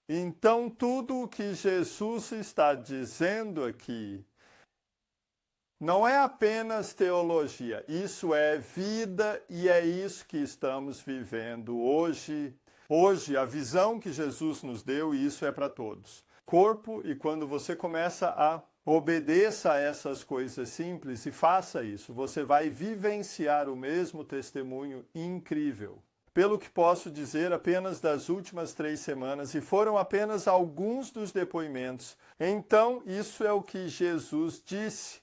Então tudo o que Jesus está dizendo aqui não é apenas teologia, isso é vida e é isso que estamos vivendo hoje. Hoje, a visão que Jesus nos deu, e isso é para todos. Corpo, e quando você começa a obedeça a essas coisas simples e faça isso, você vai vivenciar o mesmo testemunho incrível. Pelo que posso dizer apenas das últimas 3 semanas, e foram apenas alguns dos depoimentos, então isso é o que Jesus disse.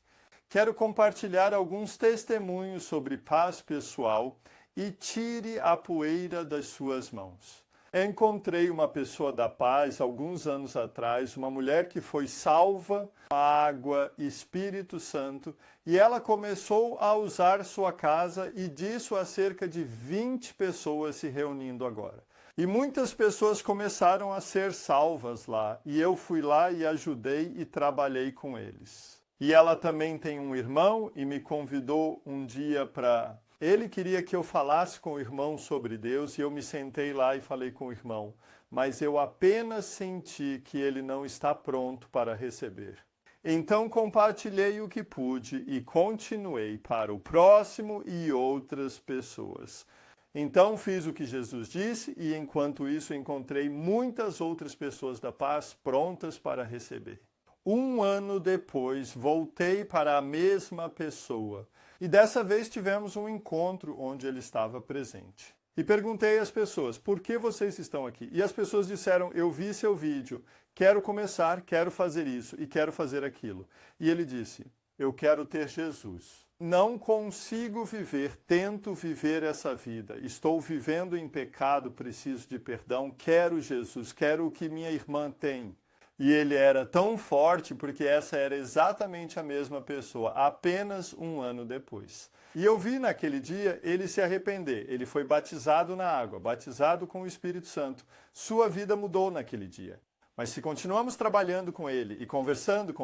Quero compartilhar alguns testemunhos sobre paz pessoal e tire a poeira das suas mãos. Encontrei uma pessoa da paz alguns anos atrás, uma mulher que foi salva com a água e Espírito Santo, e ela começou a usar sua casa e disso há cerca de 20 pessoas se reunindo agora. E muitas pessoas começaram a ser salvas lá, e eu fui lá e ajudei e trabalhei com eles. E ela também tem um irmão e me convidou um dia para... Ele queria que eu falasse com o irmão sobre Deus e eu me sentei lá e falei com o irmão. Mas eu apenas senti que ele não está pronto para receber. Então compartilhei o que pude e continuei para o próximo e outras pessoas. Então fiz o que Jesus disse e enquanto isso encontrei muitas outras pessoas da paz prontas para receber. 1 ano depois, voltei para a mesma pessoa. E dessa vez tivemos um encontro onde ele estava presente. E perguntei às pessoas, por que vocês estão aqui? E as pessoas disseram, eu vi seu vídeo, quero começar, quero fazer isso e quero fazer aquilo. E ele disse, eu quero ter Jesus. Não consigo viver, tento viver essa vida. Estou vivendo em pecado, preciso de perdão, quero Jesus, quero o que minha irmã tem. E ele era tão forte porque essa era exatamente a mesma pessoa, apenas um ano depois. E eu vi naquele dia ele se arrepender. Ele foi batizado na água, batizado com o Espírito Santo. Sua vida mudou naquele dia. Mas se continuamos trabalhando com ele e conversando,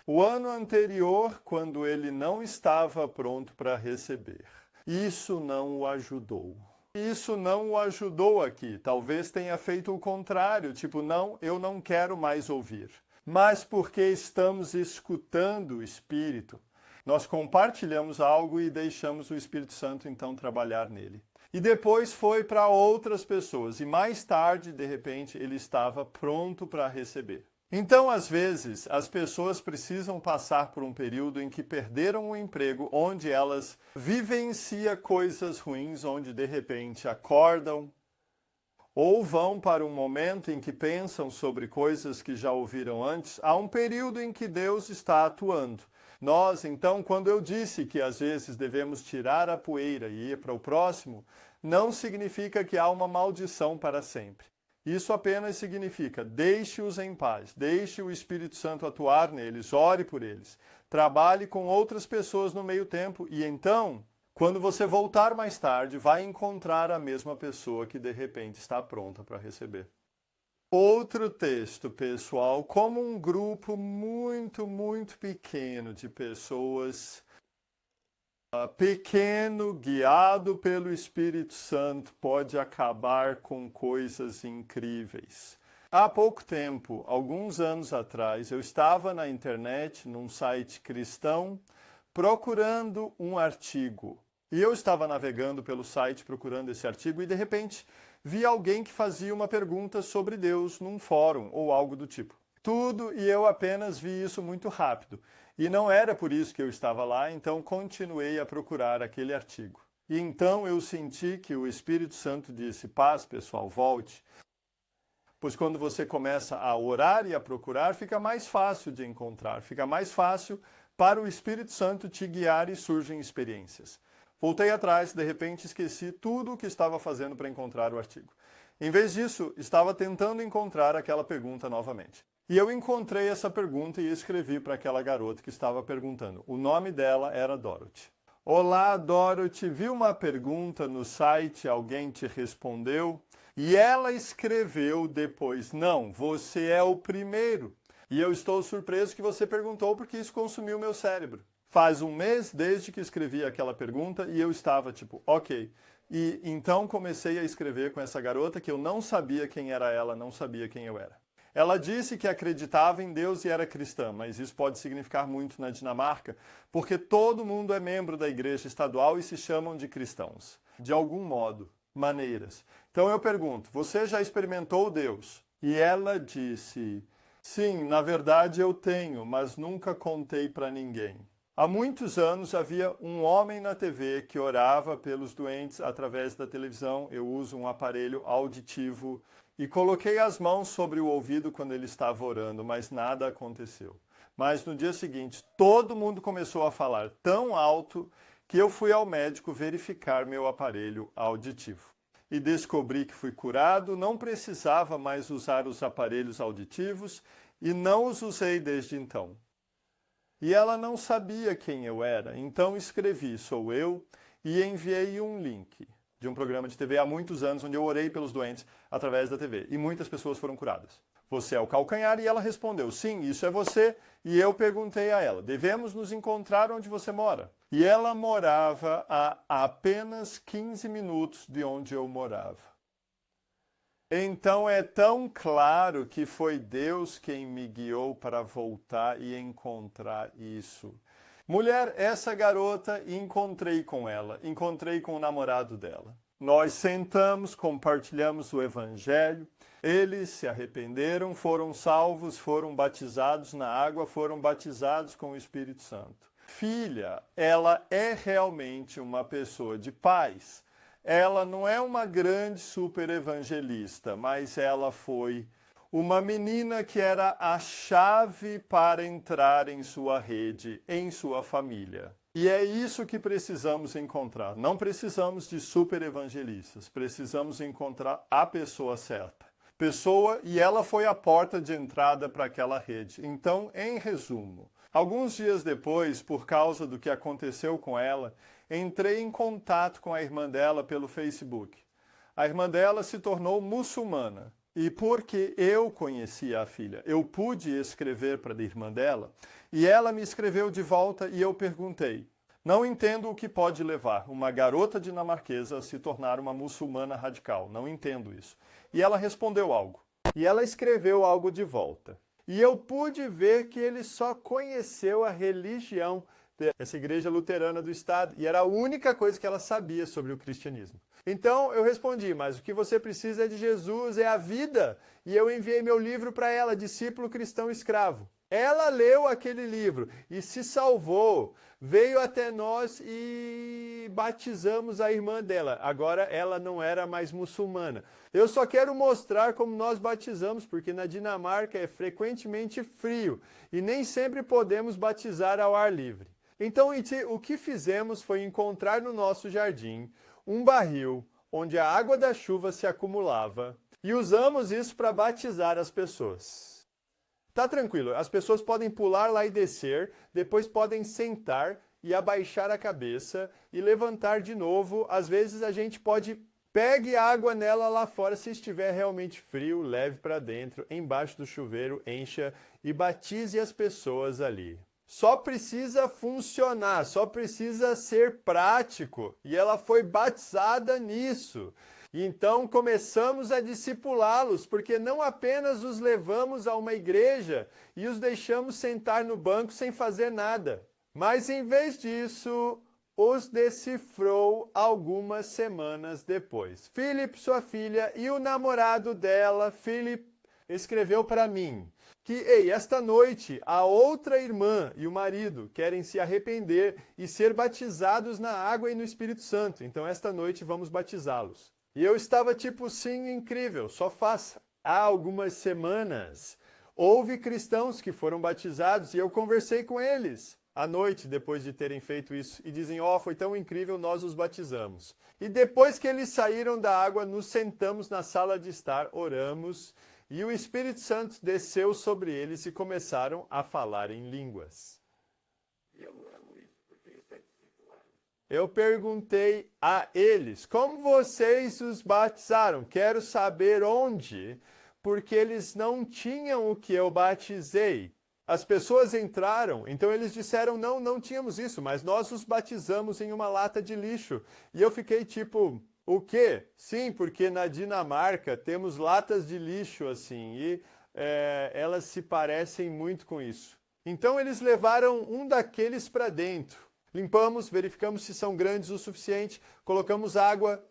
o ano anterior, quando ele não estava pronto para receber, isso não o ajudou. Isso não o ajudou aqui. Talvez tenha feito o contrário, tipo, não, eu não quero mais ouvir. Mas porque estamos escutando o Espírito, nós compartilhamos algo e deixamos o Espírito Santo então trabalhar nele. E depois foi para outras pessoas. E mais tarde, de repente, ele estava pronto para receber. Então, às vezes, as pessoas precisam passar por um período em que perderam o emprego, onde elas vivenciam coisas ruins, onde de repente acordam, ou vão para um momento em que pensam sobre coisas que já ouviram antes. Há um período em que Deus está atuando. Nós, então, quando eu disse que às vezes devemos tirar a poeira e ir para o próximo, não significa que há uma maldição para sempre. Isso apenas significa, deixe-os em paz, deixe o Espírito Santo atuar neles, ore por eles, trabalhe com outras pessoas no meio tempo e então, quando você voltar mais tarde, vai encontrar a mesma pessoa que de repente está pronta para receber. Outro texto, pessoal, como um grupo muito pequeno de pessoas, pequeno, guiado pelo Espírito Santo, pode acabar com coisas incríveis. Há pouco tempo, alguns anos atrás, eu estava na internet, num site cristão, procurando um artigo. E eu estava navegando pelo site procurando esse artigo e, de repente, vi alguém que fazia uma pergunta sobre Deus num fórum ou algo do tipo. Tudo, e eu apenas vi isso muito rápido. E não era por isso que eu estava lá, então continuei a procurar aquele artigo. E então eu senti que o Espírito Santo disse, paz, pessoal, volte. Pois quando você começa a orar e a procurar, fica mais fácil de encontrar, fica mais fácil para o Espírito Santo te guiar e surgem experiências. Voltei atrás, de repente esqueci tudo o que estava fazendo para encontrar o artigo. Em vez disso, estava tentando encontrar aquela pergunta novamente. E eu encontrei essa pergunta e escrevi para aquela garota que estava perguntando. O nome dela era Dorothy. Olá, Dorothy, vi uma pergunta no site, alguém te respondeu? E ela escreveu depois, não, você é o primeiro. E eu estou surpreso que você perguntou porque isso consumiu meu cérebro. Faz um mês desde que escrevi aquela pergunta e eu estava tipo, ok. E então comecei a escrever com essa garota que eu não sabia quem era ela, não sabia quem eu era. Ela disse que acreditava em Deus e era cristã, mas isso pode significar muito na Dinamarca, porque todo mundo é membro da igreja estadual e se chamam de cristãos, de algum modo, maneiras. Então eu pergunto, você já experimentou Deus? E ela disse, sim, na verdade eu tenho, mas nunca contei para ninguém. Há muitos anos havia um homem na TV que orava pelos doentes através da televisão. Eu uso um aparelho auditivo e coloquei as mãos sobre o ouvido quando ele estava orando, mas nada aconteceu. Mas no dia seguinte, todo mundo começou a falar tão alto que eu fui ao médico verificar meu aparelho auditivo. E descobri que fui curado, não precisava mais usar os aparelhos auditivos e não os usei desde então. E ela não sabia quem eu era, então escrevi, sou eu, e enviei um link de um programa de TV há muitos anos, onde eu orei pelos doentes através da TV. E muitas pessoas foram curadas. Você é o calcanhar? E ela respondeu, sim, isso é você. E eu perguntei a ela, devemos nos encontrar onde você mora? E ela morava a apenas 15 minutos de onde eu morava. Então é tão claro que foi Deus quem me guiou para voltar e encontrar isso. Mulher, essa garota, encontrei com ela, encontrei com o namorado dela. Nós sentamos, compartilhamos o evangelho, eles se arrependeram, foram salvos, foram batizados na água, foram batizados com o Espírito Santo. Filha, ela é realmente uma pessoa de paz. Ela não é uma grande super evangelista, mas ela foi uma menina que era a chave para entrar em sua rede, em sua família. E é isso que precisamos encontrar. Não precisamos de super evangelistas, precisamos encontrar a pessoa certa. pessoa e ela foi a porta de entrada para aquela rede. Então, em resumo, alguns dias depois, por causa do que aconteceu com ela, entrei em contato com a irmã dela pelo Facebook. A irmã dela se tornou muçulmana. E porque eu conhecia a filha, eu pude escrever para a irmã dela, e ela me escreveu de volta e eu perguntei: não entendo o que pode levar uma garota dinamarquesa a se tornar uma muçulmana radical. Não entendo isso. E ela respondeu algo. E ela escreveu algo de volta. E eu pude ver que ele só conheceu a religião dessa igreja luterana do estado. E era a única coisa que ela sabia sobre o cristianismo. Então eu respondi: mas o que você precisa é de Jesus, é a vida. E eu enviei meu livro para ela, Discípulo Cristão Escravo. Ela leu aquele livro e se salvou, veio até nós e batizamos a irmã dela. Agora ela não era mais muçulmana. Eu só quero mostrar como nós batizamos, porque na Dinamarca é frequentemente frio e nem sempre podemos batizar ao ar livre. Então o que fizemos foi encontrar no nosso jardim um barril onde a água da chuva se acumulava e usamos isso para batizar as pessoas. Tá tranquilo, as pessoas podem pular lá e descer, depois podem sentar e abaixar a cabeça e levantar de novo. Às vezes a gente pode pegue água nela lá fora, se estiver realmente frio, leve para dentro, embaixo do chuveiro, encha e batize as pessoas ali. Só precisa funcionar, só precisa ser prático. E ela foi batizada nisso. Então começamos a discipulá-los, porque não apenas os levamos a uma igreja e os deixamos sentar no banco sem fazer nada, mas em vez disso, os decifrou algumas semanas depois. Philip, sua filha, e o namorado dela, Philip, escreveu para mim que, ei, esta noite a outra irmã e o marido querem se arrepender e ser batizados na água e no Espírito Santo. Então esta noite vamos batizá-los. E eu estava tipo, sim, incrível, só faça. Há algumas semanas, houve cristãos que foram batizados e eu conversei com eles à noite, depois de terem feito isso, e dizem: ó, foi tão incrível, nós os batizamos. E depois que eles saíram da água, nos sentamos na sala de estar, oramos, e o Espírito Santo desceu sobre eles e começaram a falar em línguas. Eu perguntei a eles: como vocês os batizaram? Quero saber onde, porque eles não tinham o que eu batizei. As pessoas entraram, então eles disseram: não tínhamos isso, mas nós os batizamos em uma lata de lixo. E eu fiquei tipo: o quê? Sim, porque na Dinamarca temos latas de lixo assim, e elas se parecem muito com isso. Então eles levaram um daqueles para dentro. Limpamos, verificamos se são grandes o suficiente, colocamos água,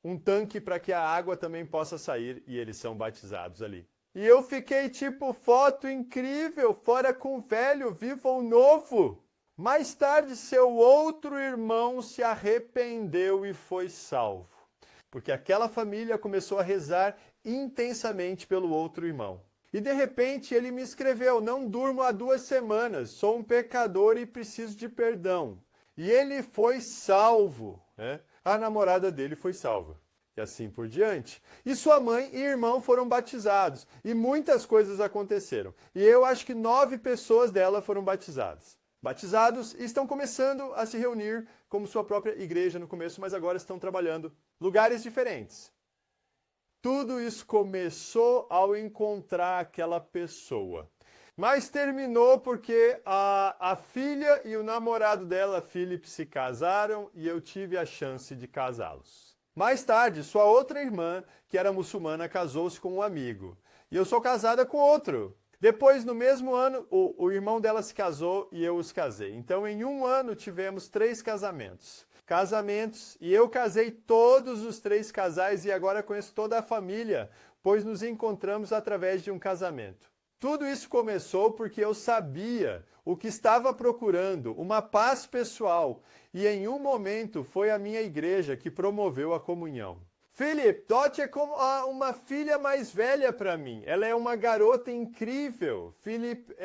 um tanque para que a água também possa sair, e eles são batizados ali. E eu fiquei tipo: foto incrível, fora com o velho, viva o novo. Mais tarde, seu outro irmão se arrependeu e foi salvo, porque aquela família começou a rezar intensamente pelo outro irmão. E de repente ele me escreveu: não durmo há 2 semanas, sou um pecador e preciso de perdão. E ele foi salvo, né? A namorada dele foi salva. E assim por diante. E sua mãe e irmão foram batizados. E muitas coisas aconteceram. E eu acho que 9 pessoas dela foram batizadas. Batizados e estão começando a se reunir como sua própria igreja no começo, mas agora estão trabalhando em lugares diferentes. Tudo isso começou ao encontrar aquela pessoa. Mas terminou porque a filha e o namorado dela, Philip, se casaram e eu tive a chance de casá-los. Mais tarde, sua outra irmã, que era muçulmana, casou-se com um amigo. E eu sou casada com outro. Depois, no mesmo ano, o irmão dela se casou e eu os casei. Então, em um ano, tivemos 3 casamentos. E eu casei todos os 3 casais e agora conheço toda a família, pois nos encontramos através de um casamento. Tudo isso começou porque eu sabia o que estava procurando, uma paz pessoal, e em um momento foi a minha igreja que promoveu a comunhão. Philip, Dot é como uma filha mais velha para mim, ela é uma garota incrível. Philip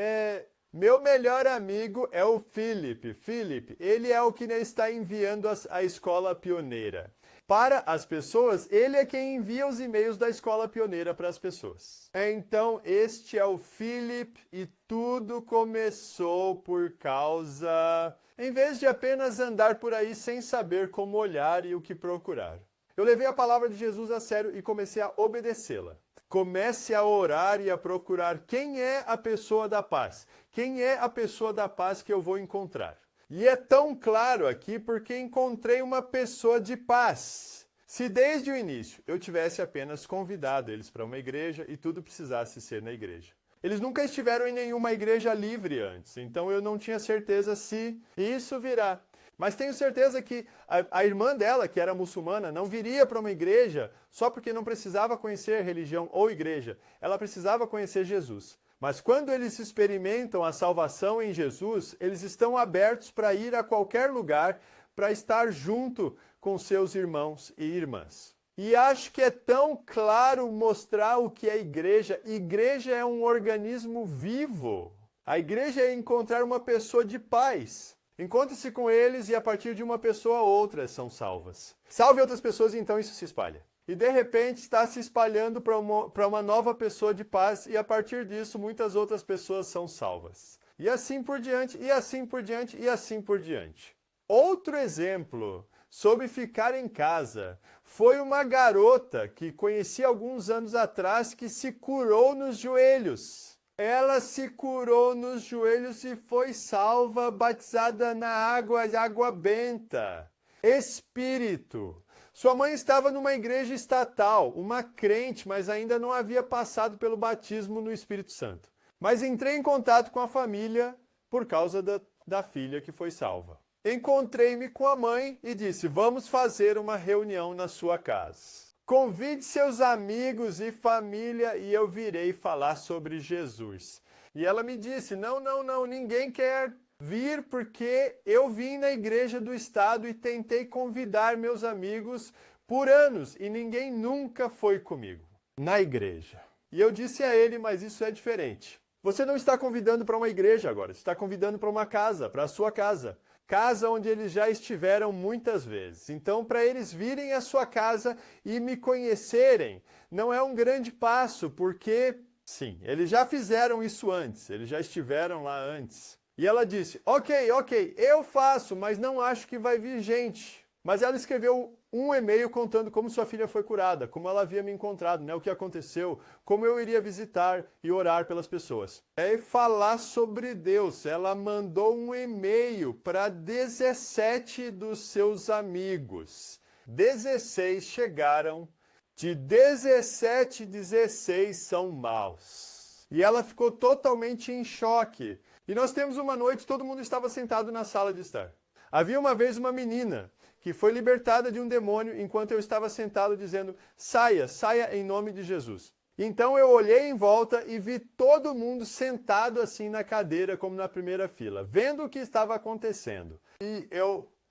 meu melhor amigo é o Philip. Philip, ele é o que está enviando a escola pioneira. para as pessoas, ele é quem envia os e-mails da Escola Pioneira para as pessoas. Então, este é o Philip e tudo começou por causa... Em vez de apenas andar por aí sem saber como olhar e o que procurar. Eu levei a palavra de Jesus a sério e comecei a obedecê-la. Comece a orar e a procurar quem é a pessoa da paz. Quem é a pessoa da paz que eu vou encontrar? E é tão claro aqui porque encontrei uma pessoa de paz. Se desde o início eu tivesse apenas convidado eles para uma igreja e tudo precisasse ser na igreja. Eles nunca estiveram em nenhuma igreja livre antes, então eu não tinha certeza se isso virá. Mas tenho certeza que a irmã dela, que era muçulmana, não viria para uma igreja só porque não precisava conhecer religião ou igreja. Ela precisava conhecer Jesus. Mas quando eles experimentam a salvação em Jesus, eles estão abertos para ir a qualquer lugar para estar junto com seus irmãos e irmãs. E acho que é tão claro mostrar o que é igreja. Igreja é um organismo vivo. A igreja é encontrar uma pessoa de paz. Encontre-se com eles e a partir de uma pessoa outras são salvas. Salve outras pessoas e então isso se espalha. E de repente está se espalhando para uma nova pessoa de paz e a partir disso muitas outras pessoas são salvas. E assim por diante, e assim por diante, e assim por diante. Outro exemplo sobre ficar em casa foi uma garota que conheci alguns anos atrás que se curou nos joelhos. Ela se curou nos joelhos e foi salva, batizada na água benta. Espírito. Sua mãe estava numa igreja estatal, uma crente, mas ainda não havia passado pelo batismo no Espírito Santo. Mas entrei em contato com a família por causa da filha que foi salva. Encontrei-me com a mãe e disse, vamos fazer uma reunião na sua casa. Convide seus amigos e família e eu virei falar sobre Jesus. E ela me disse, não, ninguém quer vir porque eu vim na igreja do estado e tentei convidar meus amigos por anos e ninguém nunca foi comigo na igreja. E eu disse a ele, mas isso é diferente. Você não está convidando para uma igreja agora, você está convidando para uma casa, para a sua casa. Casa onde eles já estiveram muitas vezes. Então, para eles virem à sua casa e me conhecerem, não é um grande passo, porque, sim, eles já fizeram isso antes, eles já estiveram lá antes. E ela disse, ok, eu faço, mas não acho que vai vir gente. Mas ela escreveu um e-mail contando como sua filha foi curada, como ela havia me encontrado, né, o que aconteceu, como eu iria visitar e orar pelas pessoas. É falar sobre Deus. Ela mandou um e-mail para 17 dos seus amigos. 16 chegaram, de 17, 16 são maus. E ela ficou totalmente em choque. E nós temos uma noite, todo mundo estava sentado na sala de estar. Havia uma vez uma menina que foi libertada de um demônio enquanto eu estava sentado dizendo, saia em nome de Jesus. Então eu olhei em volta e vi todo mundo sentado assim na cadeira, como na primeira fila, vendo o que estava acontecendo. E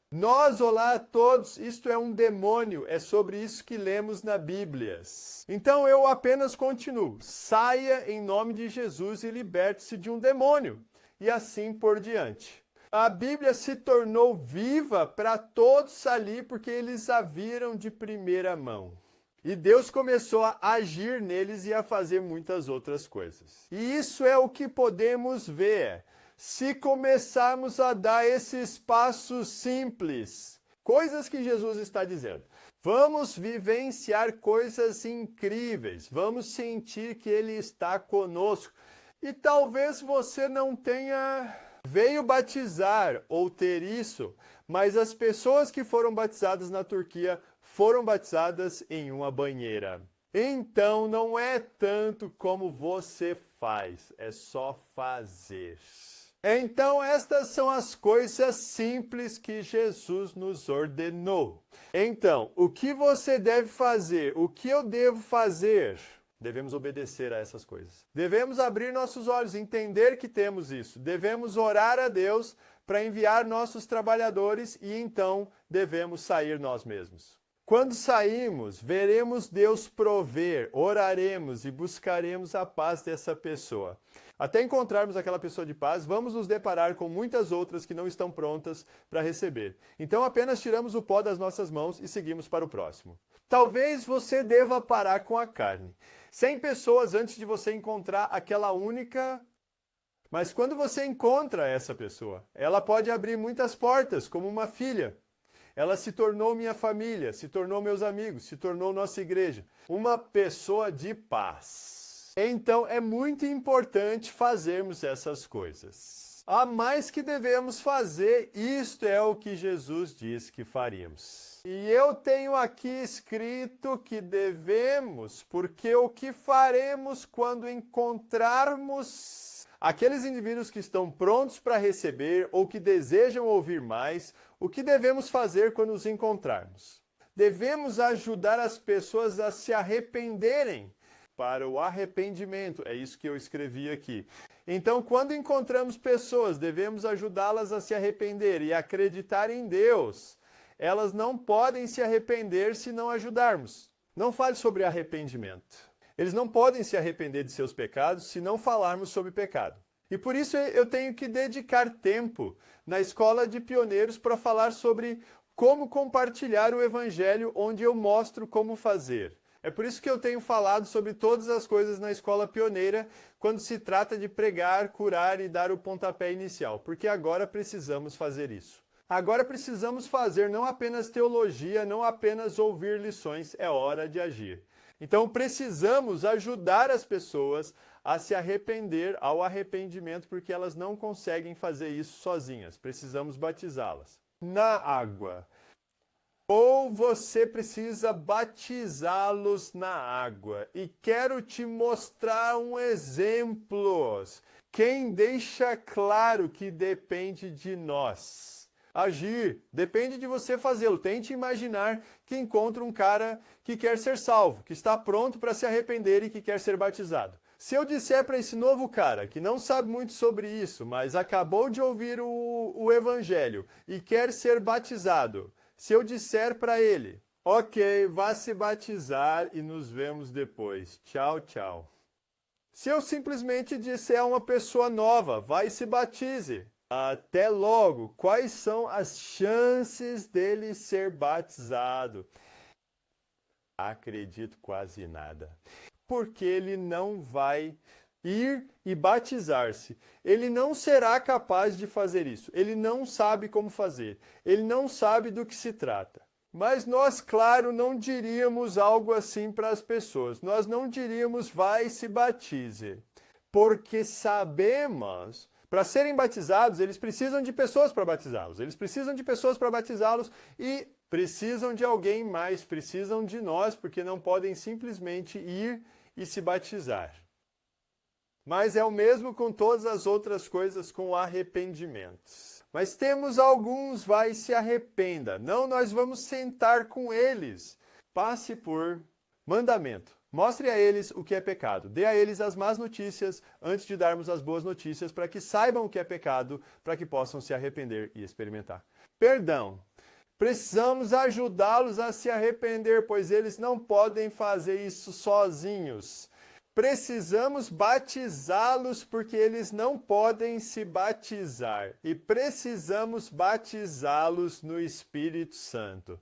nós, olá a todos, isto é um demônio, é sobre isso que lemos na Bíblia. Então eu apenas continuo, saia em nome de Jesus e liberte-se de um demônio. E assim por diante. A Bíblia se tornou viva para todos ali porque eles a viram de primeira mão. E Deus começou a agir neles e a fazer muitas outras coisas. E isso é o que podemos ver. Se começarmos a dar esses passos simples, coisas que Jesus está dizendo. Vamos vivenciar coisas incríveis. Vamos sentir que Ele está conosco. E talvez você não veio batizar ou ter isso, mas as pessoas que foram batizadas na Turquia foram batizadas em uma banheira. Então não é tanto como você faz, é só fazer. Então estas são as coisas simples que Jesus nos ordenou. Então, o que você deve fazer? O que eu devo fazer? Devemos obedecer a essas coisas. Devemos abrir nossos olhos, entender que temos isso. Devemos orar a Deus para enviar nossos trabalhadores e então devemos sair nós mesmos. Quando saímos, veremos Deus prover, oraremos e buscaremos a paz dessa pessoa. Até encontrarmos aquela pessoa de paz, vamos nos deparar com muitas outras que não estão prontas para receber. Então apenas tiramos o pó das nossas mãos e seguimos para o próximo. Talvez você deva parar com a carne. 100 pessoas antes de você encontrar aquela única. Mas quando você encontra essa pessoa, ela pode abrir muitas portas, como uma filha. Ela se tornou minha família, se tornou meus amigos, se tornou nossa igreja. Uma pessoa de paz. Então é muito importante fazermos essas coisas. Há mais que devemos fazer, isto é o que Jesus diz que faríamos. E eu tenho aqui escrito que devemos, porque o que faremos quando encontrarmos aqueles indivíduos que estão prontos para receber ou que desejam ouvir mais, o que devemos fazer quando os encontrarmos? Devemos ajudar as pessoas a se arrependerem para o arrependimento. É isso que eu escrevi aqui. Então, quando encontramos pessoas, devemos ajudá-las a se arrepender e acreditar em Deus. Elas não podem se arrepender se não ajudarmos. Não fale sobre arrependimento. Eles não podem se arrepender de seus pecados se não falarmos sobre pecado. E por isso eu tenho que dedicar tempo na escola de pioneiros para falar sobre como compartilhar o evangelho, onde eu mostro como fazer. É por isso que eu tenho falado sobre todas as coisas na escola pioneira quando se trata de pregar, curar e dar o pontapé inicial, porque agora precisamos fazer isso. Agora precisamos fazer não apenas teologia, não apenas ouvir lições, é hora de agir. Então precisamos ajudar as pessoas a se arrepender, ao arrependimento, porque elas não conseguem fazer isso sozinhas. Precisamos batizá-las na água. Ou você precisa batizá-los na água. E quero te mostrar um exemplo. Quem deixa claro que depende de nós. Agir, depende de você fazê-lo. Tente imaginar que encontra um cara que quer ser salvo, que está pronto para se arrepender e que quer ser batizado. Se eu disser para esse novo cara, que não sabe muito sobre isso, mas acabou de ouvir o evangelho e quer ser batizado, se eu disser para ele, ok, vá se batizar e nos vemos depois, tchau, tchau. Se eu simplesmente disser a uma pessoa nova, vai e se batize, até logo, quais são as chances dele ser batizado? Acredito quase nada. Porque ele não vai ir e batizar-se. Ele não será capaz de fazer isso. Ele não sabe como fazer. Ele não sabe do que se trata. Mas nós, claro, não diríamos algo assim para as pessoas. Nós não diríamos, vai e se batize. Porque sabemos, para serem batizados, eles precisam de pessoas para batizá-los. Eles precisam de pessoas para batizá-los e precisam de alguém mais, precisam de nós, porque não podem simplesmente ir e se batizar. Mas é o mesmo com todas as outras coisas com arrependimentos. Mas temos alguns, vai e se arrependa. Não, nós vamos sentar com eles. Passe por mandamento. Mostre a eles o que é pecado. Dê a eles as más notícias antes de darmos as boas notícias para que saibam o que é pecado, para que possam se arrepender e experimentar. Perdão. Precisamos ajudá-los a se arrepender, pois eles não podem fazer isso sozinhos. Precisamos batizá-los porque eles não podem se batizar. E precisamos batizá-los no Espírito Santo.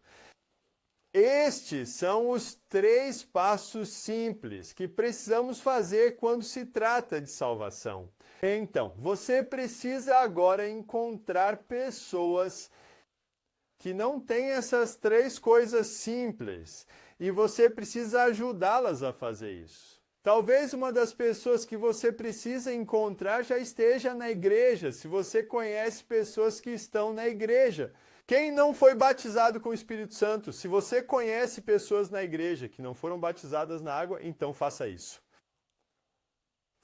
Estes são os 3 passos simples que precisamos fazer quando se trata de salvação. Então, você precisa agora encontrar pessoas que não têm essas 3 coisas simples e você precisa ajudá-las a fazer isso. Talvez uma das pessoas que você precisa encontrar já esteja na igreja, se você conhece pessoas que estão na igreja. Quem não foi batizado com o Espírito Santo, se você conhece pessoas na igreja que não foram batizadas na água, então faça isso.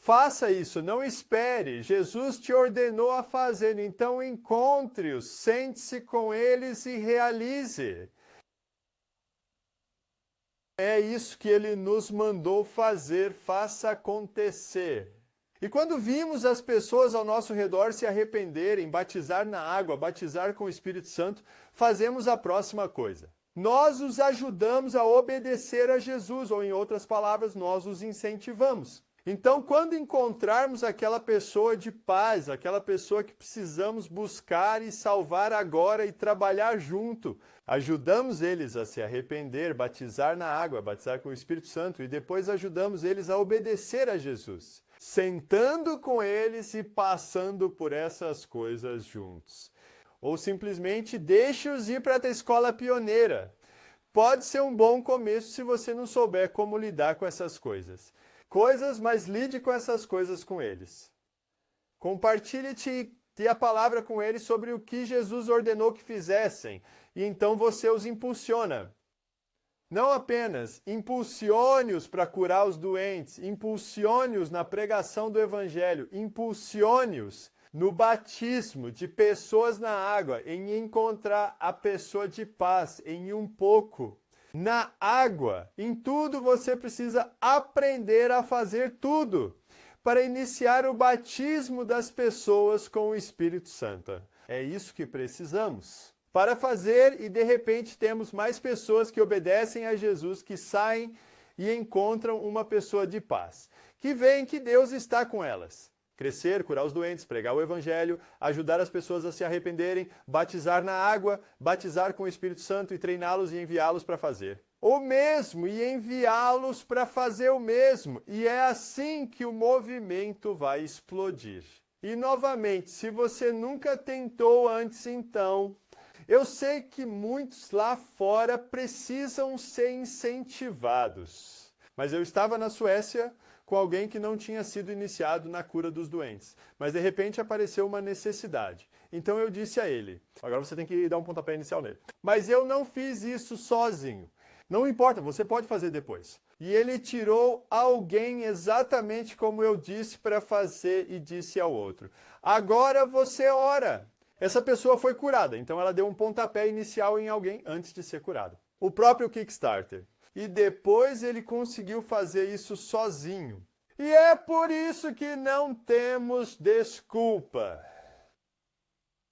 Faça isso, não espere. Jesus te ordenou a fazer, então encontre-os, sente-se com eles e realize. É isso que ele nos mandou fazer, faça acontecer. E quando vimos as pessoas ao nosso redor se arrependerem, batizar na água, batizar com o Espírito Santo, fazemos a próxima coisa. nós os ajudamos a obedecer a Jesus, ou em outras palavras, nós os incentivamos. Então, quando encontrarmos aquela pessoa de paz, aquela pessoa que precisamos buscar e salvar agora e trabalhar junto, ajudamos eles a se arrepender, batizar na água, batizar com o Espírito Santo, e depois ajudamos eles a obedecer a Jesus, sentando com eles e passando por essas coisas juntos. Ou simplesmente deixe-os ir para a escola pioneira. Pode ser um bom começo se você não souber como lidar com essas coisas. Mas lide com essas coisas com eles. Compartilhe-te a palavra com eles sobre o que Jesus ordenou que fizessem, e então você os impulsiona. Não apenas impulsione-os para curar os doentes, impulsione-os na pregação do Evangelho, impulsione-os no batismo de pessoas na água, em encontrar a pessoa de paz, em um pouco. Na água, em tudo você precisa aprender a fazer tudo para iniciar o batismo das pessoas com o Espírito Santo. É isso que precisamos para fazer, e de repente temos mais pessoas que obedecem a Jesus, que saem e encontram uma pessoa de paz, que veem que Deus está com elas. Crescer, curar os doentes, pregar o Evangelho, ajudar as pessoas a se arrependerem, batizar na água, batizar com o Espírito Santo e treiná-los e enviá-los para fazer o mesmo, e enviá-los para fazer o mesmo. E é assim que o movimento vai explodir. E novamente, se você nunca tentou antes, então, eu sei que muitos lá fora precisam ser incentivados. Mas eu estava na Suécia com alguém que não tinha sido iniciado na cura dos doentes. Mas de repente apareceu uma necessidade. Então eu disse a ele, agora você tem que dar um pontapé inicial nele. Mas eu não fiz isso sozinho. Não importa, você pode fazer depois. E ele tirou alguém exatamente como eu disse para fazer e disse ao outro. Agora você ora. Essa pessoa foi curada, então ela deu um pontapé inicial em alguém antes de ser curada. O próprio Kickstarter. E depois ele conseguiu fazer isso sozinho. E é por isso que não temos desculpa.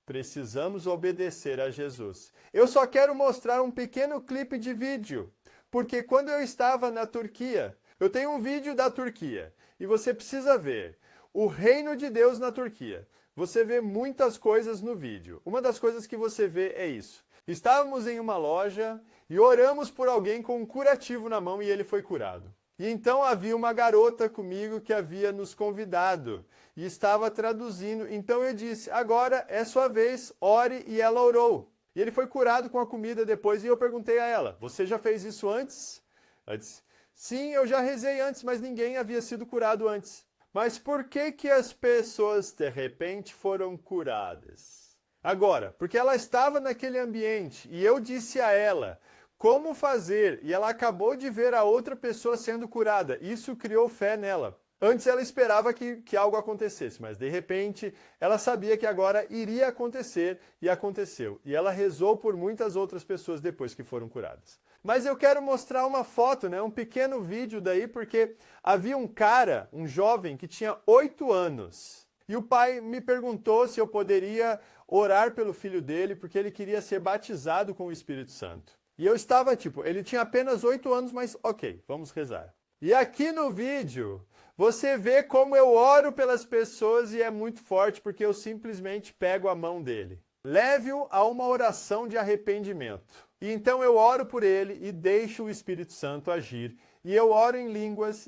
Precisamos obedecer a Jesus. Eu só quero mostrar um pequeno clipe de vídeo, porque quando eu estava na Turquia, eu tenho um vídeo da Turquia, e você precisa ver o reino de Deus na Turquia. Você vê muitas coisas no vídeo. Uma das coisas que você vê é isso. Estávamos em uma loja e oramos por alguém com um curativo na mão e ele foi curado. E então havia uma garota comigo que havia nos convidado e estava traduzindo. Então eu disse, agora é sua vez, ore, e ela orou. E ele foi curado com a comida depois, e eu perguntei a ela, você já fez isso antes? Ela disse, sim, eu já rezei antes, mas ninguém havia sido curado antes. Mas por que as pessoas de repente foram curadas? Agora, porque ela estava naquele ambiente e eu disse a ela como fazer, e ela acabou de ver a outra pessoa sendo curada. Isso criou fé nela. Antes ela esperava que algo acontecesse, mas de repente ela sabia que agora iria acontecer, e aconteceu. E ela rezou por muitas outras pessoas depois que foram curadas. Mas eu quero mostrar uma foto, um pequeno vídeo daí, porque havia um cara, um jovem, que tinha 8 anos. E o pai me perguntou se eu poderia orar pelo filho dele, porque ele queria ser batizado com o Espírito Santo. E eu estava ele tinha apenas 8 anos, mas ok, vamos rezar. E aqui no vídeo, você vê como eu oro pelas pessoas e é muito forte, porque eu simplesmente pego a mão dele. Leve-o a uma oração de arrependimento. E então eu oro por ele e deixo o Espírito Santo agir. E eu oro em línguas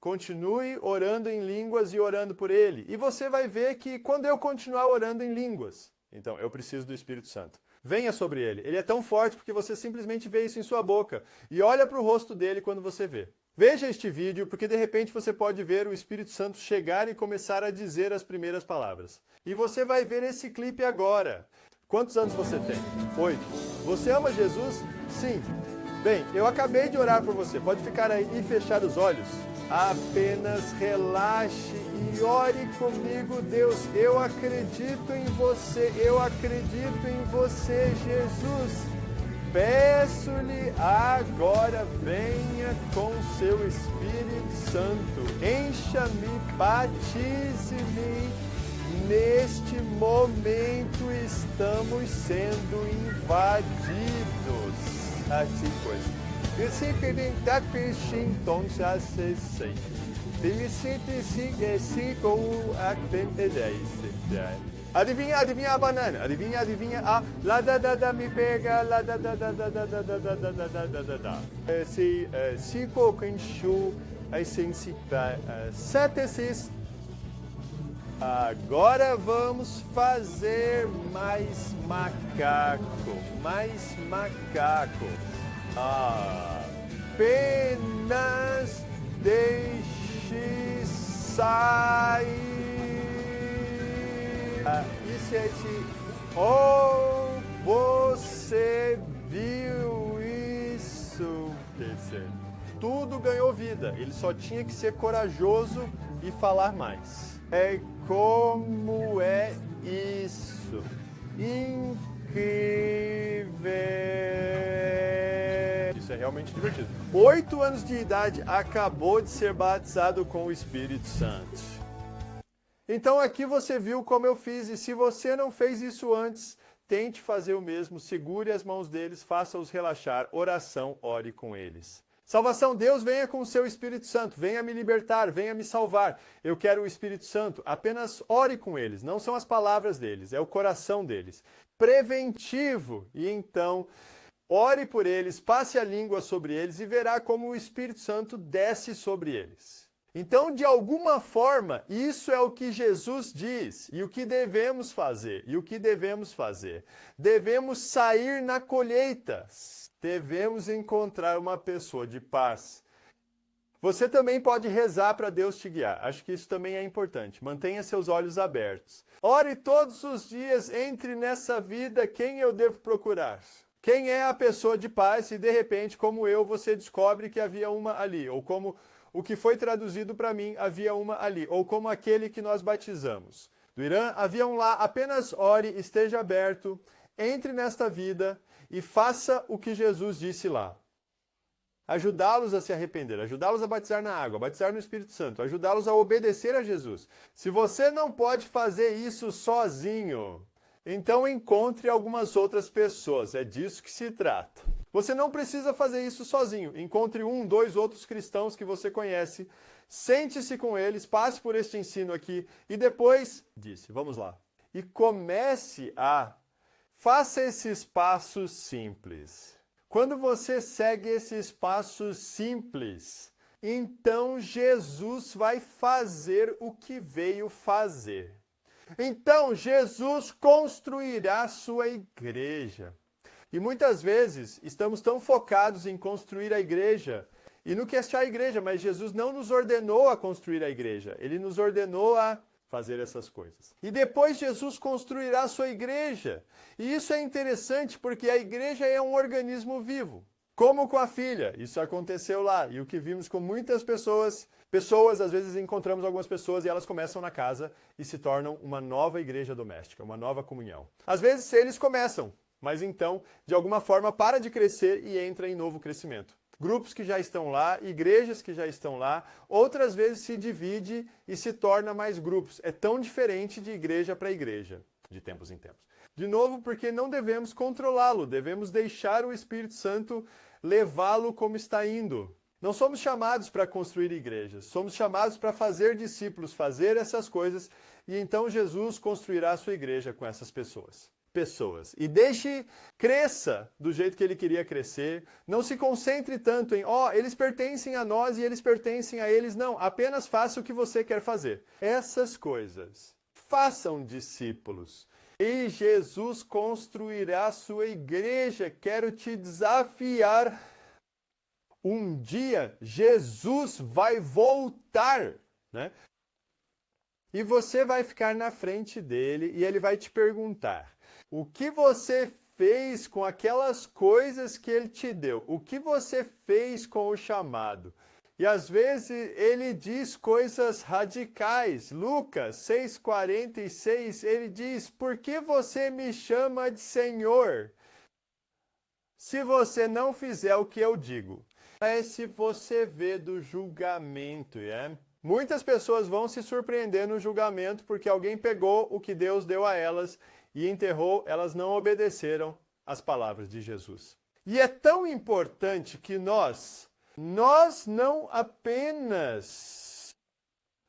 continue orando em línguas e orando por ele. E você vai ver que quando eu continuar orando em línguas, então eu preciso do Espírito Santo. Venha sobre ele. Ele é tão forte porque você simplesmente vê isso em sua boca. E olha para o rosto dele quando você vê. Veja este vídeo, porque de repente você pode ver o Espírito Santo chegar e começar a dizer as primeiras palavras. E você vai ver esse clipe agora. Quantos anos você tem? 8. Você ama Jesus? Sim. Bem, eu acabei de orar por você. Pode ficar aí e fechar os olhos. Apenas relaxe e ore comigo, Deus. Eu acredito em você. Eu acredito em você, Jesus. Peço-lhe agora, venha com seu Espírito Santo. Encha-me, batize-me. Neste momento estamos sendo invadidos. Así pues, recipientat pishin tonsas sei. Felicite si com actem edeis. Adivinha a banana, adivinha a la da me pega, la da. Se coquenchu, a sensibilidade, sete. Agora vamos fazer mais macaco. Apenas deixe sair. Isso é você viu isso? Tudo ganhou vida. Ele só tinha que ser corajoso e falar mais. Como é isso? Incrível! Isso é realmente divertido. 8 anos de idade, acabou de ser batizado com o Espírito Santo. Então aqui você viu como eu fiz, e se você não fez isso antes, tente fazer o mesmo, segure as mãos deles, faça-os relaxar, oração, ore com eles. Salvação, Deus venha com o seu Espírito Santo, venha me libertar, venha me salvar. Eu quero o Espírito Santo, apenas ore com eles, não são as palavras deles, é o coração deles. Preventivo, e então ore por eles, passe a língua sobre eles e verá como o Espírito Santo desce sobre eles. Então, de alguma forma, isso é o que Jesus diz, e o que devemos fazer, Devemos sair na colheita. Devemos encontrar uma pessoa de paz. Você também pode rezar para Deus te guiar. Acho que isso também é importante. Mantenha seus olhos abertos. Ore todos os dias, entre nessa vida, quem eu devo procurar? Quem é a pessoa de paz e de repente, como eu, você descobre que havia uma ali, ou como o que foi traduzido para mim, havia uma ali, ou como aquele que nós batizamos. Do Irã, havia um lá, apenas ore, esteja aberto, entre nesta vida e faça o que Jesus disse lá. Ajudá-los a se arrepender, ajudá-los a batizar na água, batizar no Espírito Santo, ajudá-los a obedecer a Jesus. Se você não pode fazer isso sozinho, então encontre algumas outras pessoas, é disso que se trata. Você não precisa fazer isso sozinho, encontre 1, 2 outros cristãos que você conhece, sente-se com eles, passe por este ensino aqui e depois, vamos lá, e comece a faça esses passos simples. Quando você segue esses passos simples, então Jesus vai fazer o que veio fazer. Então Jesus construirá sua igreja. E muitas vezes estamos tão focados em construir a igreja e no que achar a igreja, mas Jesus não nos ordenou a construir a igreja. Ele nos ordenou a fazer essas coisas. E depois Jesus construirá a sua igreja. E isso é interessante porque a igreja é um organismo vivo. Como com a filha, isso aconteceu lá. E o que vimos com muitas pessoas, às vezes encontramos algumas pessoas e elas começam na casa e se tornam uma nova igreja doméstica, uma nova comunhão. Às vezes eles começam, mas então, de alguma forma, para de crescer e entra em novo crescimento. Grupos que já estão lá, igrejas que já estão lá, outras vezes se divide e se torna mais grupos. É tão diferente de igreja para igreja, de tempos em tempos. De novo, porque não devemos controlá-lo, devemos deixar o Espírito Santo levá-lo como está indo. Não somos chamados para construir igrejas, somos chamados para fazer discípulos, fazer essas coisas, e então Jesus construirá a sua igreja com essas pessoas. E cresça do jeito que ele queria crescer. Não se concentre tanto em, eles pertencem a nós e eles pertencem a eles. Não, apenas faça o que você quer fazer. Essas coisas. Façam discípulos. E Jesus construirá a sua igreja. Quero te desafiar. Um dia, Jesus vai voltar, né? E você vai ficar na frente dele e ele vai te perguntar: o que você fez com aquelas coisas que ele te deu? O que você fez com o chamado? E às vezes ele diz coisas radicais. Lucas 6,46, ele diz: por que você me chama de Senhor? Se você não fizer o que eu digo. Se você vê do julgamento, Muitas pessoas vão se surpreender no julgamento porque alguém pegou o que Deus deu a elas e enterrou, elas não obedeceram às palavras de Jesus. E é tão importante que nós não apenas,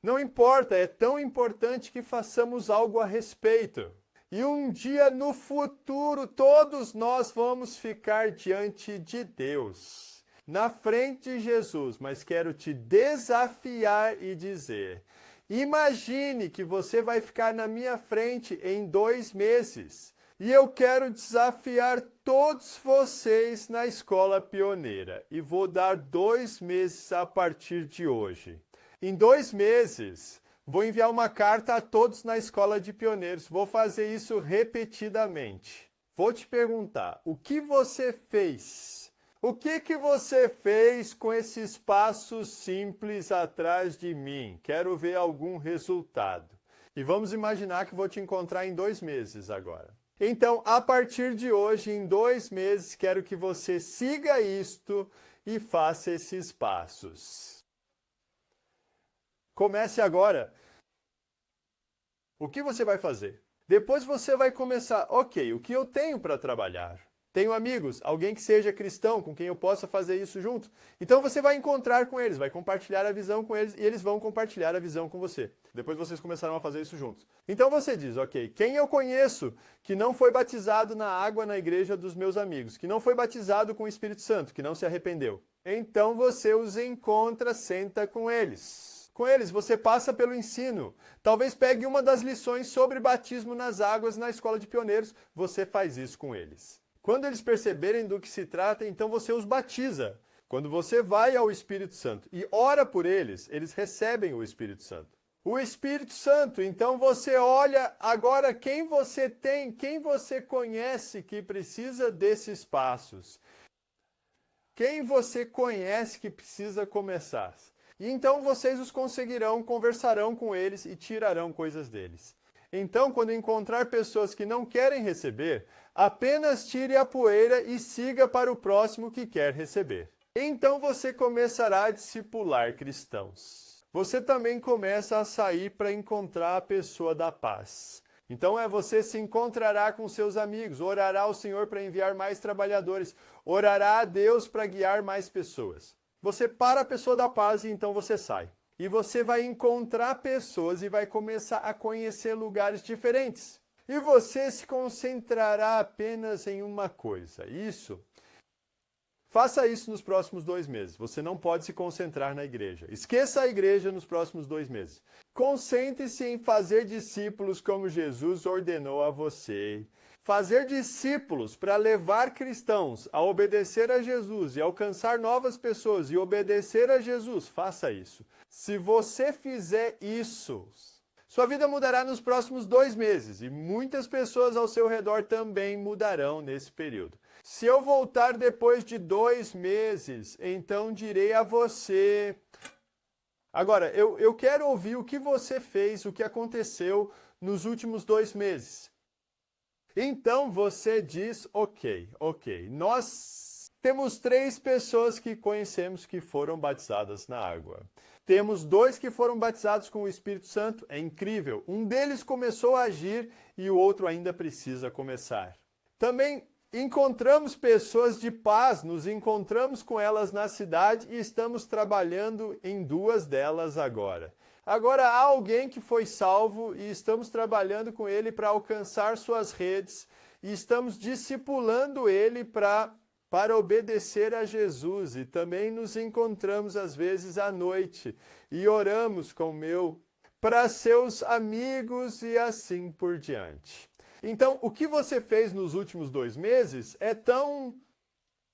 não importa, é tão importante que façamos algo a respeito. E um dia no futuro, todos nós vamos ficar diante de Deus, na frente de Jesus. Mas quero te desafiar e dizer, imagine que você vai ficar na minha frente em 2 meses. E eu quero desafiar todos vocês na Escola Pioneira. E vou dar 2 meses a partir de hoje. Em 2 meses, vou enviar uma carta a todos na Escola de Pioneiros. Vou fazer isso repetidamente. Vou te perguntar, o que você fez? O que você fez com esses passos simples atrás de mim? Quero ver algum resultado. E vamos imaginar que vou te encontrar em 2 meses agora. Então, a partir de hoje, em 2 meses, quero que você siga isto e faça esses passos. Comece agora. O que você vai fazer? Depois você vai começar, ok, o que eu tenho para trabalhar? Tenho amigos, alguém que seja cristão, com quem eu possa fazer isso junto. Então você vai encontrar com eles, vai compartilhar a visão com eles e eles vão compartilhar a visão com você. Depois vocês começarão a fazer isso juntos. Então você diz, ok, quem eu conheço que não foi batizado na água na igreja dos meus amigos, que não foi batizado com o Espírito Santo, que não se arrependeu. Então você os encontra, senta com eles. Com eles você passa pelo ensino. Talvez pegue uma das lições sobre batismo nas águas na Escola de Pioneiros, você faz isso com eles. Quando eles perceberem do que se trata, então você os batiza. Quando você vai ao Espírito Santo e ora por eles, eles recebem o Espírito Santo. O Espírito Santo, então você olha agora quem você tem, quem você conhece que precisa desses passos. Quem você conhece que precisa começar. E então vocês os conseguirão, conversarão com eles e tirarão coisas deles. Então, quando encontrar pessoas que não querem receber, apenas tire a poeira e siga para o próximo que quer receber. Então você começará a discipular cristãos. Você também começa a sair para encontrar a pessoa da paz. Então você se encontrará com seus amigos, orará ao Senhor para enviar mais trabalhadores, orará a Deus para guiar mais pessoas. Você para a pessoa da paz e então você sai. E você vai encontrar pessoas e vai começar a conhecer lugares diferentes. E você se concentrará apenas em uma coisa. Faça isso nos próximos 2 meses. Você não pode se concentrar na igreja. Esqueça a igreja nos próximos 2 meses. Concentre-se em fazer discípulos como Jesus ordenou a você. Fazer discípulos para levar cristãos a obedecer a Jesus e alcançar novas pessoas e obedecer a Jesus. Faça isso. Se você fizer isso, sua vida mudará nos próximos 2 meses e muitas pessoas ao seu redor também mudarão nesse período. Se eu voltar depois de 2 meses, então direi a você... Agora, eu quero ouvir o que você fez, o que aconteceu nos últimos 2 meses. Então você diz, ok, nós temos 3 pessoas que conhecemos que foram batizadas na água. Temos 2 que foram batizados com o Espírito Santo, é incrível. Um deles começou a agir e o outro ainda precisa começar. Também encontramos pessoas de paz, nos encontramos com elas na cidade e estamos trabalhando em 2 delas agora. Agora há alguém que foi salvo e estamos trabalhando com ele para alcançar suas redes e estamos discipulando ele para obedecer a Jesus. E também nos encontramos às vezes à noite e oramos para seus amigos e assim por diante. Então, o que você fez nos últimos 2 meses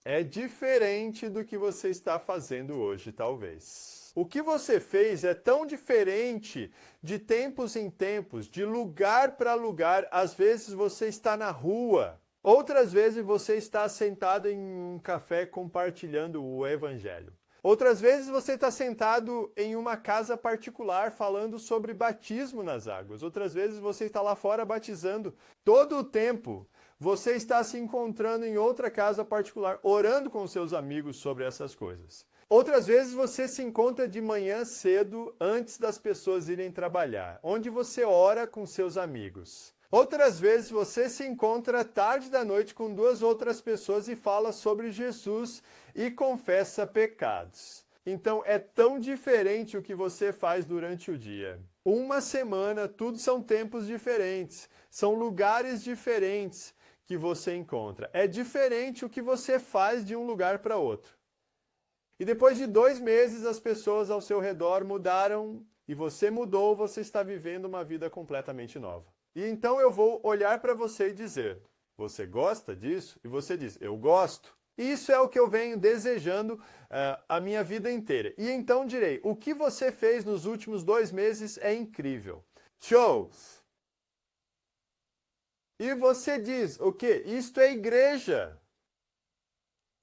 é diferente do que você está fazendo hoje, talvez. O que você fez é tão diferente de tempos em tempos, de lugar para lugar. Às vezes você está na rua, outras vezes você está sentado em um café compartilhando o Evangelho. Outras vezes você está sentado em uma casa particular falando sobre batismo nas águas. Outras vezes você está lá fora batizando. Todo o tempo você está se encontrando em outra casa particular, orando com seus amigos sobre essas coisas. Outras vezes você se encontra de manhã cedo, antes das pessoas irem trabalhar, onde você ora com seus amigos. Outras vezes você se encontra tarde da noite com duas outras pessoas e fala sobre Jesus e confessa pecados. Então é tão diferente o que você faz durante o dia. Uma semana, tudo são tempos diferentes, são lugares diferentes que você encontra. É diferente o que você faz de um lugar para outro. E depois de 2 meses, as pessoas ao seu redor mudaram e você mudou, você está vivendo uma vida completamente nova. E então eu vou olhar para você e dizer, você gosta disso? E você diz, eu gosto. Isso é o que eu venho desejando a minha vida inteira. E então direi, o que você fez nos últimos 2 meses é incrível. Shows! E você diz, o quê? Isto é igreja.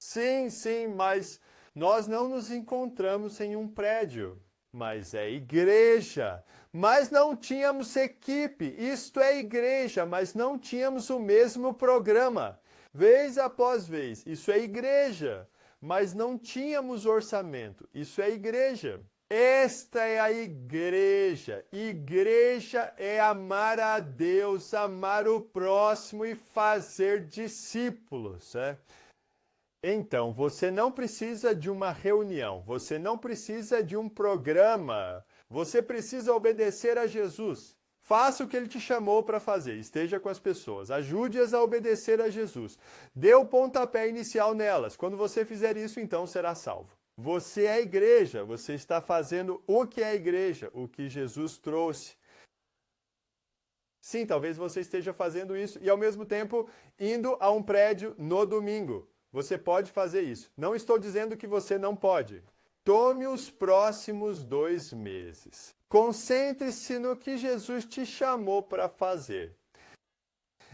Sim, sim, mas nós não nos encontramos em um prédio. Mas é igreja. Mas não tínhamos equipe. Isto é igreja, mas não tínhamos o mesmo programa. Vez após vez. Isso é igreja. Mas não tínhamos orçamento. Isso é igreja. Esta é a igreja. Igreja é amar a Deus, amar o próximo e fazer discípulos. Então, você não precisa de uma reunião, você não precisa de um programa, você precisa obedecer a Jesus. Faça o que ele te chamou para fazer, esteja com as pessoas, ajude-as a obedecer a Jesus. Dê o pontapé inicial nelas. Quando você fizer isso, então será salvo. Você é a igreja, você está fazendo o que é a igreja, o que Jesus trouxe. Sim, talvez você esteja fazendo isso e ao mesmo tempo indo a um prédio no domingo. Você pode fazer isso. Não estou dizendo que você não pode. Tome os próximos 2 meses. Concentre-se no que Jesus te chamou para fazer.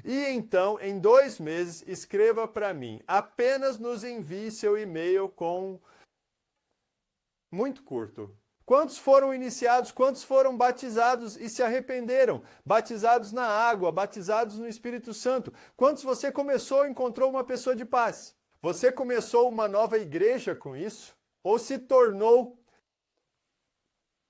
E então, em 2 meses, escreva para mim. Apenas nos envie seu e-mail com... Muito curto. Quantos foram iniciados, quantos foram batizados e se arrependeram? Batizados na água, batizados no Espírito Santo. Quantos você começou e encontrou uma pessoa de paz? Você começou uma nova igreja com isso? Ou se tornou?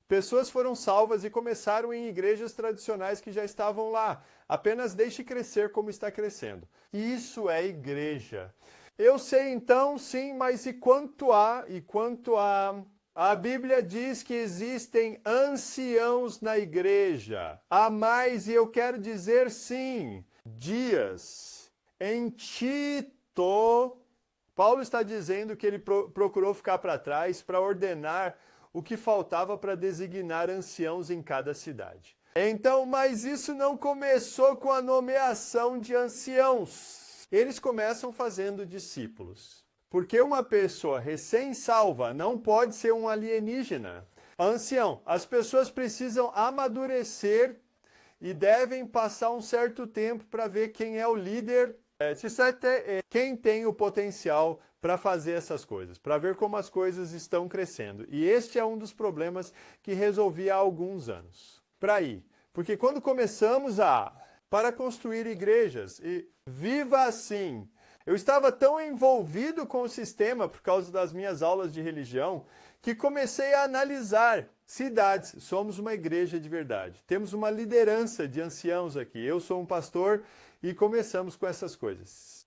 Pessoas foram salvas e começaram em igrejas tradicionais que já estavam lá. Apenas deixe crescer como está crescendo. Isso é igreja. Eu sei então, sim, mas e quanto a... A Bíblia diz que existem anciãos na igreja. Há mais, e eu quero dizer sim, dias. Em Tito, Paulo está dizendo que ele procurou ficar para trás para ordenar o que faltava para designar anciãos em cada cidade. Então, mas isso não começou com a nomeação de anciãos. Eles começam fazendo discípulos. Porque uma pessoa recém-salva não pode ser um alienígena. Ancião, as pessoas precisam amadurecer e devem passar um certo tempo para ver quem é o líder, quem tem o potencial para fazer essas coisas, para ver como as coisas estão crescendo. E este é um dos problemas que resolvi há alguns anos. Para ir. Porque quando começamos para construir igrejas, e viva assim... Eu estava tão envolvido com o sistema por causa das minhas aulas de religião que comecei a analisar cidades. Somos uma igreja de verdade. Temos uma liderança de anciãos aqui. Eu sou um pastor e começamos com essas coisas.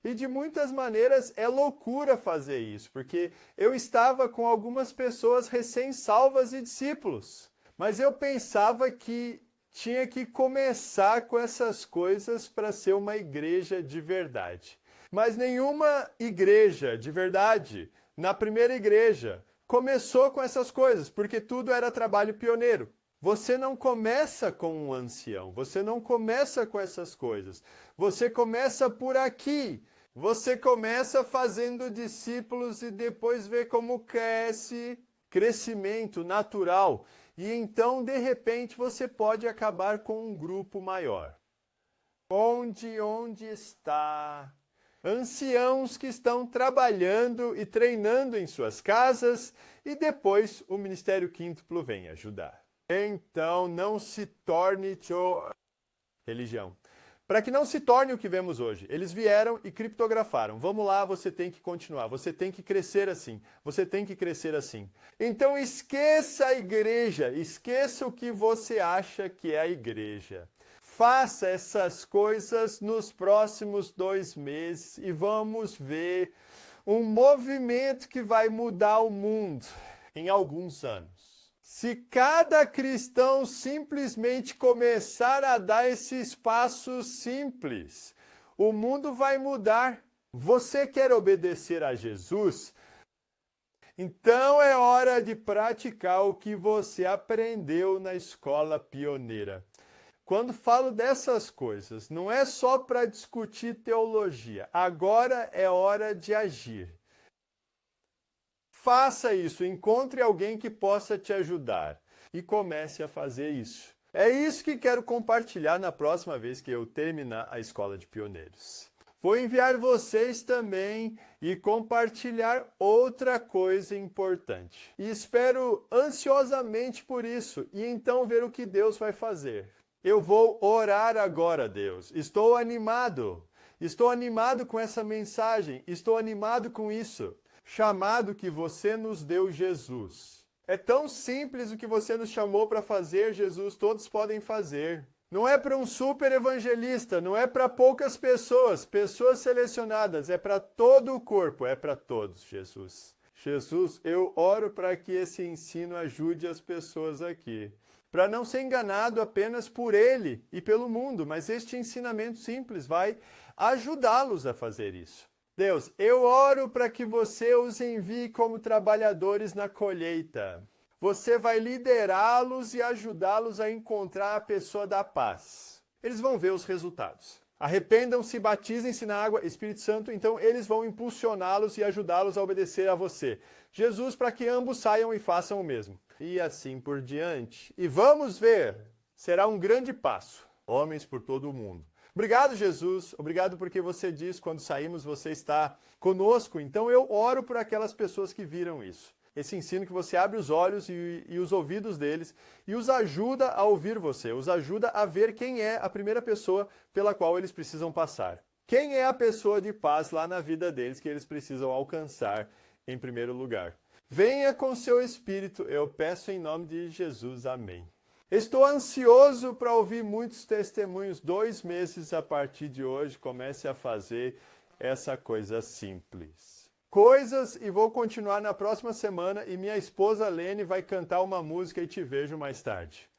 E de muitas maneiras é loucura fazer isso, porque eu estava com algumas pessoas recém-salvas e discípulos. Mas eu pensava que tinha que começar com essas coisas para ser uma igreja de verdade. Mas nenhuma igreja de verdade, na primeira igreja, começou com essas coisas, porque tudo era trabalho pioneiro. Você não começa com um ancião, você não começa com essas coisas. Você começa por aqui. Você começa fazendo discípulos e depois vê como cresce, crescimento natural. E então, de repente, você pode acabar com um grupo maior. Onde está? Anciãos que estão trabalhando e treinando em suas casas e depois o Ministério Quíntuplo vem ajudar. Então, não se torne religião. Para que não se torne o que vemos hoje. Eles vieram e criptografaram. Vamos lá, você tem que continuar. Você tem que crescer assim. Você tem que crescer assim. Então esqueça a igreja. Esqueça o que você acha que é a igreja. Faça essas coisas nos próximos 2 meses e vamos ver um movimento que vai mudar o mundo em alguns anos. Se cada cristão simplesmente começar a dar esses passos simples, o mundo vai mudar. Você quer obedecer a Jesus? Então é hora de praticar o que você aprendeu na escola pioneira. Quando falo dessas coisas, não é só para discutir teologia. Agora é hora de agir. Faça isso, encontre alguém que possa te ajudar e comece a fazer isso. É isso que quero compartilhar na próxima vez que eu terminar a Escola de Pioneiros. Vou enviar vocês também e compartilhar outra coisa importante. E espero ansiosamente por isso e então ver o que Deus vai fazer. Eu vou orar agora, Deus. Estou animado. Estou animado com essa mensagem. Estou animado com isso. Chamado que você nos deu, Jesus. É tão simples o que você nos chamou para fazer, Jesus. Todos podem fazer. Não é para um super evangelista, não é para poucas pessoas, pessoas selecionadas. É para todo o corpo, é para todos, Jesus. Jesus, eu oro para que esse ensino ajude as pessoas aqui. Para não ser enganado apenas por ele e pelo mundo, mas este ensinamento simples vai ajudá-los a fazer isso. Deus, eu oro para que você os envie como trabalhadores na colheita. Você vai liderá-los e ajudá-los a encontrar a pessoa da paz. Eles vão ver os resultados. Arrependam-se, batizem-se na água, Espírito Santo, então eles vão impulsioná-los e ajudá-los a obedecer a você. Jesus, para que ambos saiam e façam o mesmo. E assim por diante. E vamos ver, será um grande passo. Homens por todo o mundo. Obrigado, Jesus. Obrigado porque você diz, quando saímos, você está conosco. Então eu oro por aquelas pessoas que viram isso. Esse ensino que você abre os olhos e os ouvidos deles e os ajuda a ouvir você, os ajuda a ver quem é a primeira pessoa pela qual eles precisam passar. Quem é a pessoa de paz lá na vida deles que eles precisam alcançar em primeiro lugar. Venha com seu Espírito, eu peço em nome de Jesus. Amém. Estou ansioso para ouvir muitos testemunhos. 2 meses a partir de hoje, comece a fazer essa coisa simples. E vou continuar na próxima semana e minha esposa Lene vai cantar uma música e te vejo mais tarde.